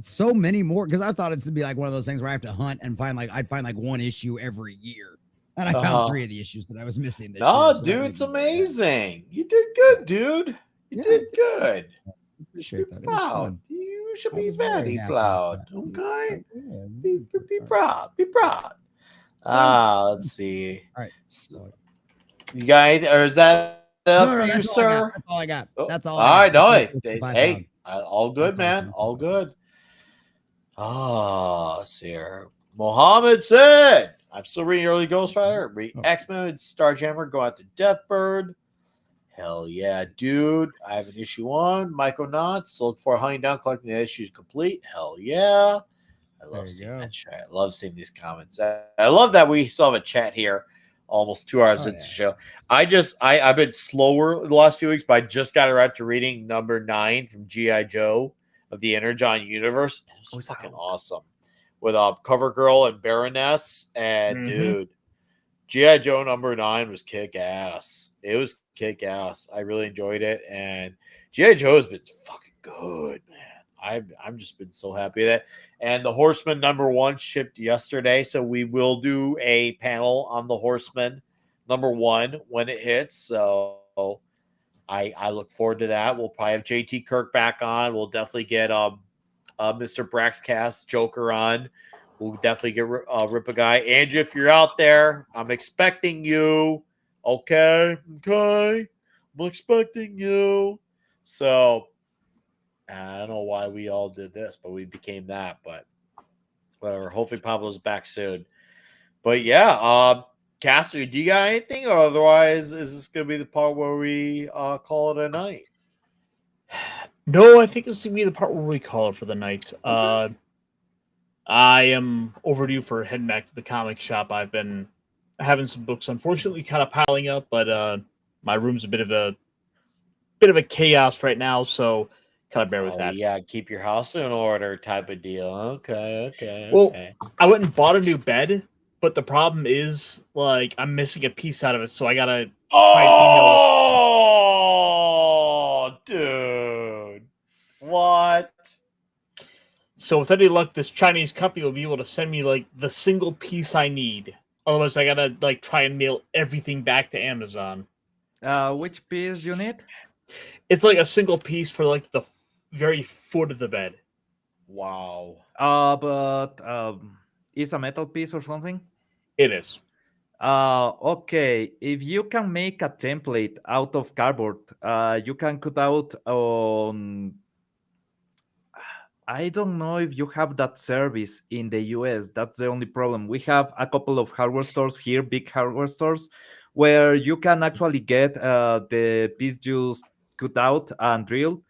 so many more because I thought it would be like one of those things where I have to hunt and I'd find like one issue every year. And I found 3 of the issues that I was missing this year. No, dude, it's amazing. You did good, dude. You did good. Appreciate that. Proud. You should be very proud. Okay. Be proud. Be proud. Let's see. All right. You guys, or is that for you, sir? That's all I got. That's all. All right, no, hey, all good, man. All good. Let's see here. Mohammed said, I'm still reading Early Ghost Rider. Read X-Men, Starjammer, go out to Deathbird. Hell yeah, dude. I have an issue 1. Michael Knotts. Look for hunting down, collecting the issues complete. Hell yeah. I love seeing that chat. I love seeing these comments. I love that we still have a chat here almost 2 hours into the show. I've been slower the last few weeks, but I just got around to reading number 9 from G.I. Joe of the Energon universe. It was fucking awesome. With Cover Girl and Baroness. And dude, G.I. Joe number 9 was kick ass. It was kick ass. I really enjoyed it. And G.I. Joe has been fucking good, man. I've just been so happy with that. And the Horseman number 1 shipped yesterday, so we will do a panel on the Horseman number 1 when it hits. So I look forward to that. We'll probably have JT Kirk back on. We'll definitely get Mr. Braxcast Joker on. We'll definitely get Rip a Guy. Andrew, if you're out there, I'm expecting you. Okay. I'm expecting you. So I don't know why we all did this, but we became that. But whatever. Hopefully Pablo's back soon. But yeah, Caster, do you got anything? Or otherwise, is this going to be the part where we call it a night? No, I think this is going to be the part where we call it for the night. Okay. I am overdue for heading back to the comic shop. I've been having some books, unfortunately, kind of piling up, but my room's a bit of a chaos right now, so kind of bear with that. Yeah, keep your house in order type of deal. Okay. Well, I went and bought a new bed, but the problem is, like, I'm missing a piece out of it, so I gotta try and dude. What? So with any luck, this Chinese company will be able to send me, like, the single piece I need. Otherwise, I gotta, like, try and mail everything back to Amazon. Which piece you need? It's like a single piece for, like, the very foot of the bed. Wow. But it's a metal piece or something? It is. Okay. If you can make a template out of cardboard, you can cut out on... I don't know if you have that service in the US. That's the only problem. We have a couple of hardware stores here, big hardware stores, where you can actually get the piece just cut out and drilled.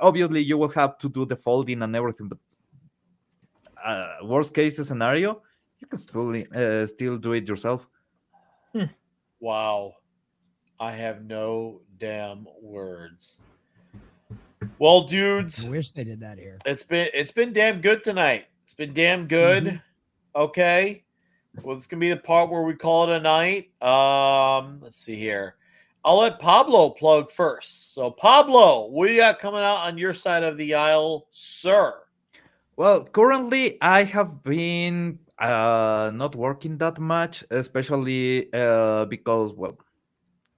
Obviously, you will have to do the folding and everything, but worst case scenario, you can still do it yourself. Wow. I have no damn words. Well, dudes, I wish they did that here. it's been damn good tonight. It's been damn good. Mhm. Okay. Well, this is gonna be the part where we call it a night. Let's see here. I'll let Pablo plug first. So, Pablo, what do you got coming out on your side of the aisle, sir? Well, currently I have been not working that much, especially because, well,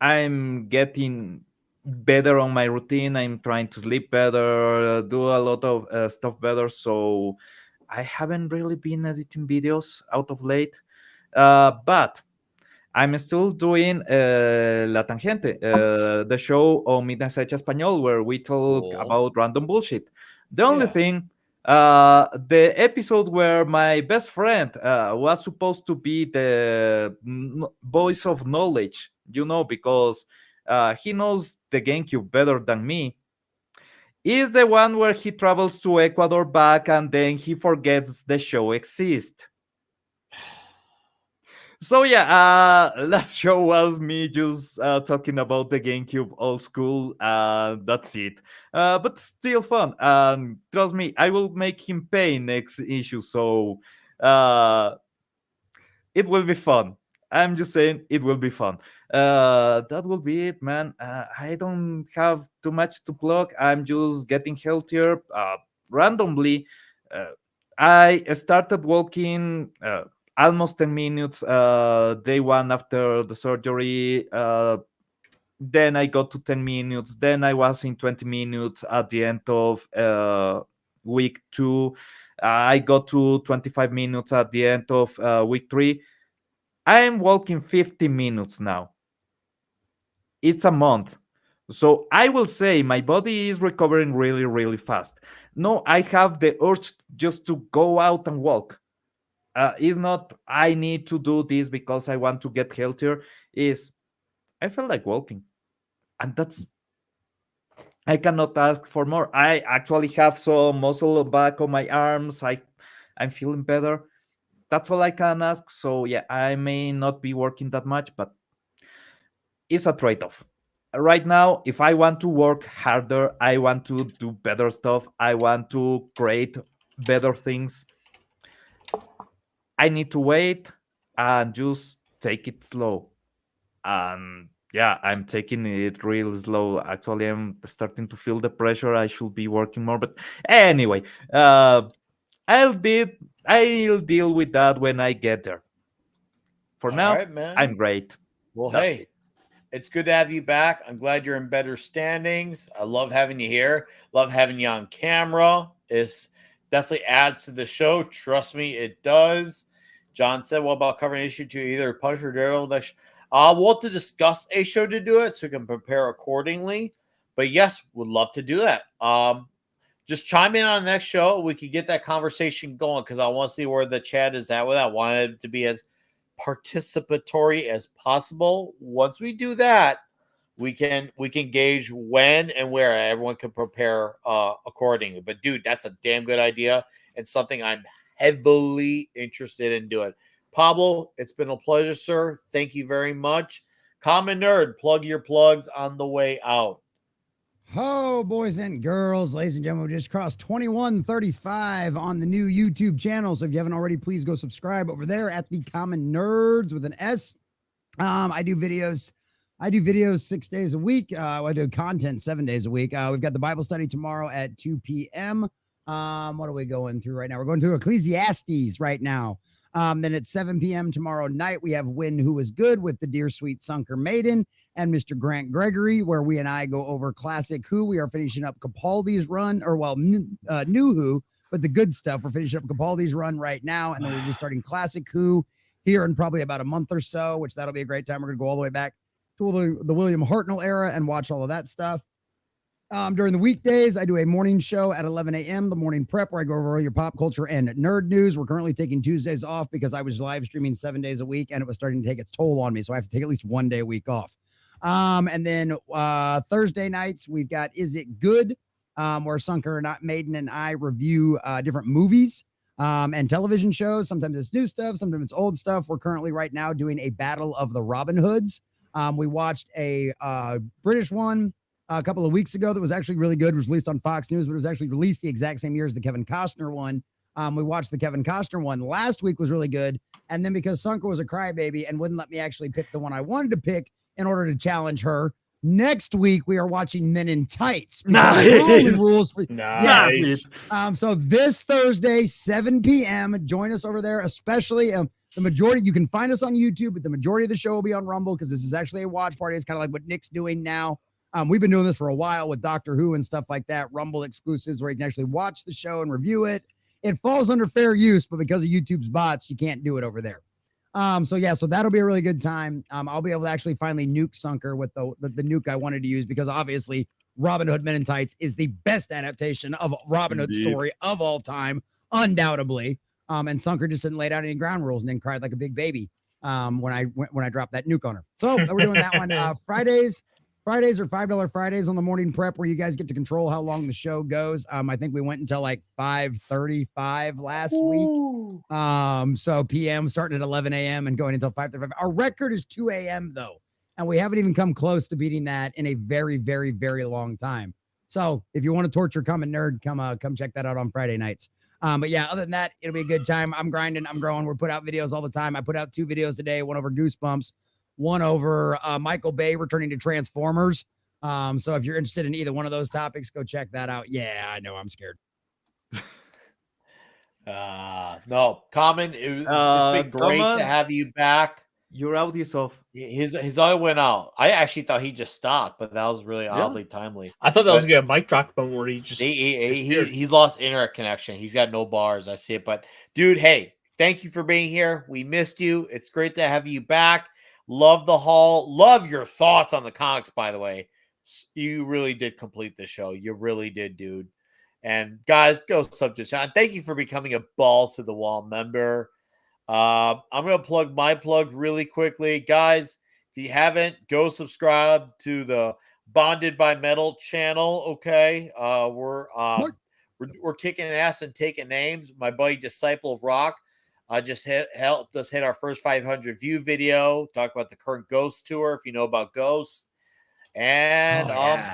I'm getting better on my routine. I'm trying to sleep better, do a lot of stuff better. So I haven't really been editing videos out of late. But I'm still doing La Tangente, the show on Midnight Search Español, where we talk Cool. about random bullshit. The only Yeah. thing, the episode where my best friend was supposed to be the voice of knowledge, because he knows the GameCube better than me, is the one where he travels to Ecuador back and then he forgets the show exists. So yeah, last show was me just talking about the GameCube old school. That's it. But still fun. Trust me, I will make him pay next issue. So it will be fun. I'm just saying it will be fun. That will be it, man. I don't have too much to plug. I'm just getting healthier randomly. Uh, I started walking almost 10 minutes day one after the surgery. Then I got to 10 minutes. Then I was in 20 minutes at the end of week 2. I got to 25 minutes at the end of week 3. I am walking 50 minutes now. It's a month. So I will say my body is recovering really, really fast. No, I have the urge just to go out and walk. It's not I need to do this because I want to get healthier. Is I feel like walking. And that's I cannot ask for more. I actually have some muscle back on my arms. I'm feeling better. That's all I can ask. So yeah, I may not be working that much, but it's a trade-off. Right now, if I want to work harder, I want to do better stuff, I want to create better things, I need to wait and just take it slow. And yeah, I'm taking it real slow. Actually, I'm starting to feel the pressure. I should be working more. But anyway, I'll deal with that when I get there. For All now, right, man. I'm great. Well, That's hey, it's good to have you back. I'm glad you're in better standings. I love having you here. Love having you on camera. It's definitely adds to the show. Trust me, it does. John said, "What about covering issue 2, either Punisher or Daredevil?" We'll have to discuss a show to do it so we can prepare accordingly. But yes, would love to do that. Just chime in on the next show. We could get that conversation going because I want to see where the chat is at with that. I want it to be as participatory as possible. Once we do that, we can gauge when and where everyone can prepare accordingly. But dude, that's a damn good idea and something I'm heavily interested in doing. Pablo, it's been a pleasure, sir. Thank you very much. Common Nerd, plug your plugs on the way out. Ho, boys and girls, ladies and gentlemen, we just crossed 2135 on the new YouTube channel. So if you haven't already, please go subscribe over there at the Common Nerds with an S. I do videos 6 days a week. I do content 7 days a week. We've got the Bible study tomorrow at 2 p.m. What are we going through right now? We're going through Ecclesiastes right now. Then at 7 p.m. tomorrow night, we have Win Who Is Good with the Dear Sweet Sunker Maiden and Mr. Grant Gregory, where we and I go over Classic Who. We are finishing up Capaldi's run, or well, new Who, but the good stuff. We're finishing up Capaldi's run right now, and then we'll be starting Classic Who here in probably about a month or so, which that'll be a great time. We're going to go all the way back to the William Hartnell era and watch all of that stuff. During the weekdays, I do a morning show at 11 a.m., the morning prep, where I go over all your pop culture and nerd news. We're currently taking Tuesdays off because I was live streaming 7 days a week and it was starting to take its toll on me. So I have to take at least one day a week off. And then Thursday nights, we've got Is It Good? Where Sunker, Not Maiden, and I review different movies and television shows. Sometimes it's new stuff, sometimes it's old stuff. We're currently right now doing a Battle of the Robin Hoods. We watched a British one a couple of weeks ago that was actually really good. It was released on Fox News, but it was actually released the exact same year as the Kevin Costner one. We watched the Kevin Costner one last week, was really good. And then because Sunker was a crybaby and wouldn't let me actually pick the one I wanted to pick in order to challenge her, next week we are watching Men in Tights. Nice. Rules for, Nice. Yes. So this Thursday, 7 p.m., join us over there, especially the majority. You can find us on YouTube, but the majority of the show will be on Rumble because this is actually a watch party. It's kind of like what Nick's doing now. We've been doing this for a while with Doctor Who and stuff like that, Rumble exclusives where you can actually watch the show and review it. It falls under fair use, but because of YouTube's bots, you can't do it over there. So that'll be a really good time. I'll be able to actually finally nuke Sunker with the nuke I wanted to use because obviously Robin Hood Men in Tights is the best adaptation of Robin Hood story of all time, undoubtedly. And Sunker just didn't lay down any ground rules and then cried like a big baby when I dropped that nuke on her. So we're doing that one. Fridays are $5 Fridays on the morning prep where you guys get to control how long the show goes. I think we went until like 5:35 last week. So PM starting at 11 a.m. and going until 5:35. Our record is 2 a.m. though. And we haven't even come close to beating that in a very, very, very long time. So if you want to torture Common Nerd, come check that out on Friday nights. But yeah, other than that, it'll be a good time. I'm grinding, I'm growing. We're put out videos all the time. I put out 2 videos today, one over Goosebumps, one over Michael Bay returning to Transformers. So if you're interested in either one of those topics, go check that out. Yeah, I know, I'm scared. No, Common, it's been great to have you back. Your audio's off. His audio went out. I actually thought he just stopped, but that was really oddly timely. I thought that was a mic drop moment where he just he's lost internet connection. He's got no bars. I see it. But dude, hey, thank you for being here. We missed you. It's great to have you back. Love the haul. Love your thoughts on the comics, by the way. You really did complete the show. You really did, dude. And guys, go sub to chat. Thank you for becoming a Balls to the Wall member. I'm going to plug my plug really quickly. Guys, if you haven't, go subscribe to the Bonded by Metal channel, okay? We're kicking ass and taking names. My buddy Disciple of Rock just helped us hit our first 500 view video. Talk about the current Ghost tour, if you know about Ghost. And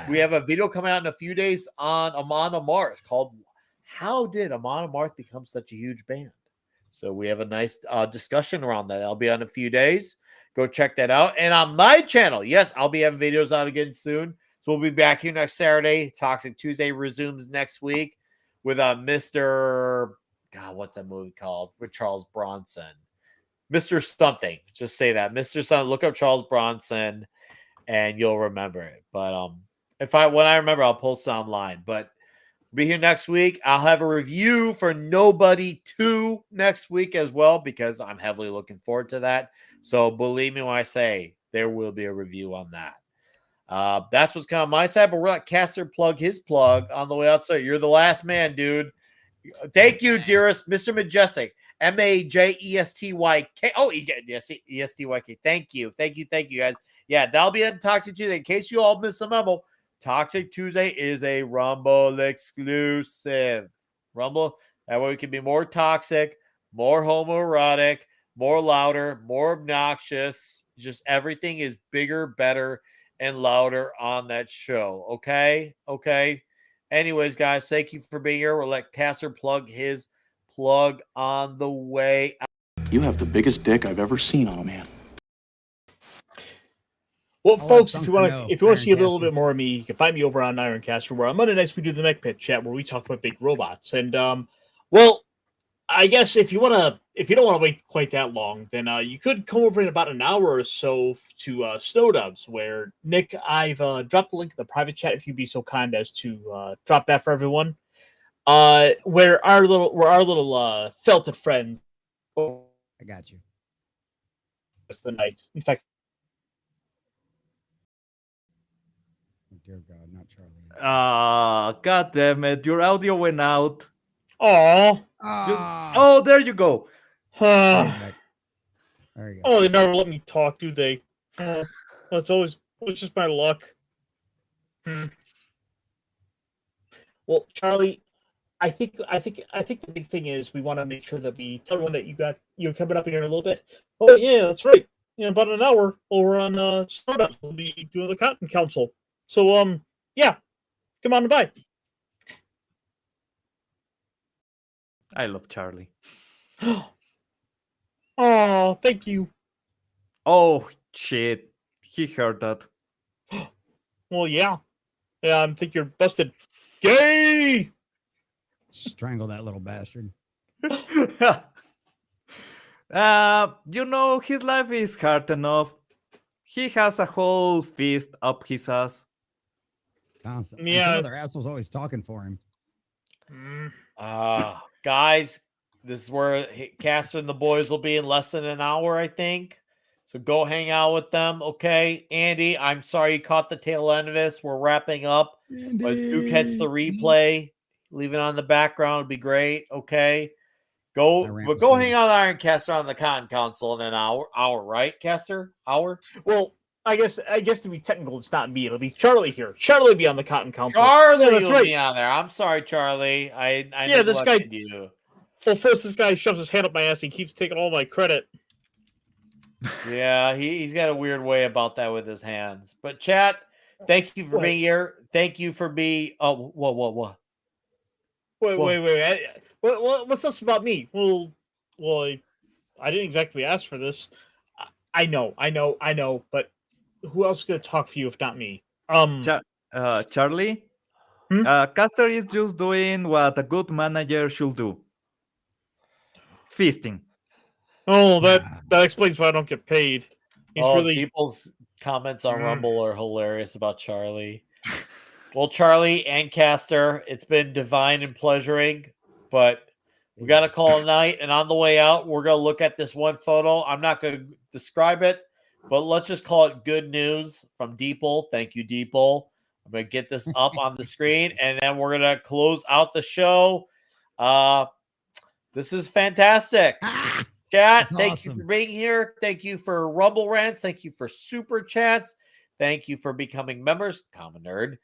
we have a video coming out in a few days on Amon Amarth called How Did Amon Amarth Become Such a Huge Band? So we have a nice discussion around that. That'll be on in a few days. Go check that out. And on my channel, yes, I'll be having videos out again soon. So we'll be back here next Saturday. Toxic Tuesday resumes next week with Mr. God, what's that movie called? With Charles Bronson. Mr. Something. Just say that. Mr. Something. Look up Charles Bronson and you'll remember it. But when I remember, I'll post it online. But be here next week. I'll have a review for Nobody 2 next week as well because I'm heavily looking forward to that. So believe me when I say there will be a review on that. That's what's kind of my side, but we'll let Caster plug his plug on the way out. So you're the last man, dude. Thank you, dearest Mr. Majestic. MAJESTYK. Oh, yes, ESTYK. Thank you, guys. Yeah, that'll be on Toxic Tuesday. In case you all missed the memo, Toxic Tuesday is a Rumble exclusive. Rumble, that way we can be more toxic, more homoerotic, more louder, more obnoxious. Just everything is bigger, better, and louder on that show. Okay? Anyways, guys, thank you for being here. We'll let Casser plug his plug on the way out. You have the biggest dick I've ever seen on a man. Well, folks, if you want to see a little bit more of me, you can find me over on Ironcaster, where on Monday nights we do the Mech Pit chat, where we talk about big robots. And well, I guess if you don't want to wait quite that long, then you could come over in about an hour or so to Snow Doves, where Nick, I've dropped the link in the private chat. If you'd be so kind as to drop that for everyone, where our little felted friends. I got you. Just the night. In fact. Dear God, not Charlie. God damn it! Your audio went out. Oh. Oh, there you go. There you go. Oh, they never let me talk, do they? It's just my luck. Well, Charlie, I think the big thing is we want to make sure that we tell everyone that you're coming up here in a little bit. Oh yeah, that's right. In about an hour over on Startups, we'll be doing the Cotton Council. So yeah, come on by. I love Charlie. Oh, thank you. Oh shit, he heard that. Well, yeah. I think you're busted. Gay! Strangle that little bastard. His life is hard enough. He has a whole fist up his ass. Constantly. Yeah. Some other asshole's always talking for him. Guys, this is where Caster and the boys will be in less than an hour, I think. So go hang out with them, okay? Andy, I'm sorry you caught the tail end of this. We're wrapping up. But do catch the replay. Leave it on the background would be great, okay? Go hang out with Iron Caster on the Cotton Council in an hour, right, Caster? Hour? Well, I guess to be technical, it's not me. It'll be Charlie here. Charlie will be on the Cotton Council. Charlie that's will right. be on there. I'm sorry, Charlie. I Yeah, this guy. neglected you. Well, first this guy shoves his hand up my ass. He keeps taking all my credit. Yeah, he's got a weird way about that with his hands. But chat, thank you for being here. Thank you for being. Oh, what? Wait. What's this about me? Well, I didn't exactly ask for this. I know. But who else is gonna talk for you if not me? Charlie. Caster is just doing what a good manager should do. Feasting. Oh, that explains why I don't get paid. People's comments on Rumble are hilarious about Charlie. Well, Charlie and Caster, it's been divine and pleasuring, but we got to call it a night. And on the way out, we're going to look at this one photo. I'm not going to describe it, but let's just call it good news from Deeple. Thank you, Deeple. I'm going to get this up on the screen, and then we're going to close out the show. This is fantastic. Chat, thank you for being here. Thank you for Rumble Rants. Thank you for Super Chats. Thank you for becoming members. Common Nerd.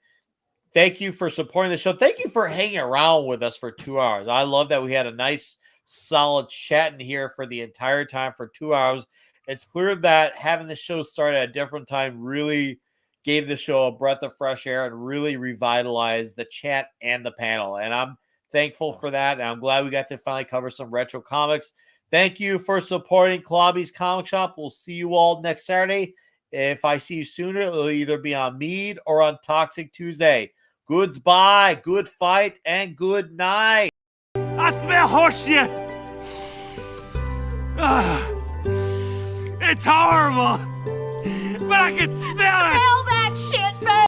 Thank you for supporting the show. Thank you for hanging around with us for 2 hours. I love that we had a nice, solid chat in here for the entire time for 2 hours. It's clear that having the show start at a different time really gave the show a breath of fresh air and really revitalized the chat and the panel. And I'm thankful for that. And I'm glad we got to finally cover some retro comics. Thank you for supporting Clobby's Comic Shop. We'll see you all next Saturday. If I see you sooner, it'll either be on Mead or on Toxic Tuesday. Goodbye, good fight, and good night. I smell horse shit. It's horrible, but I can smell it.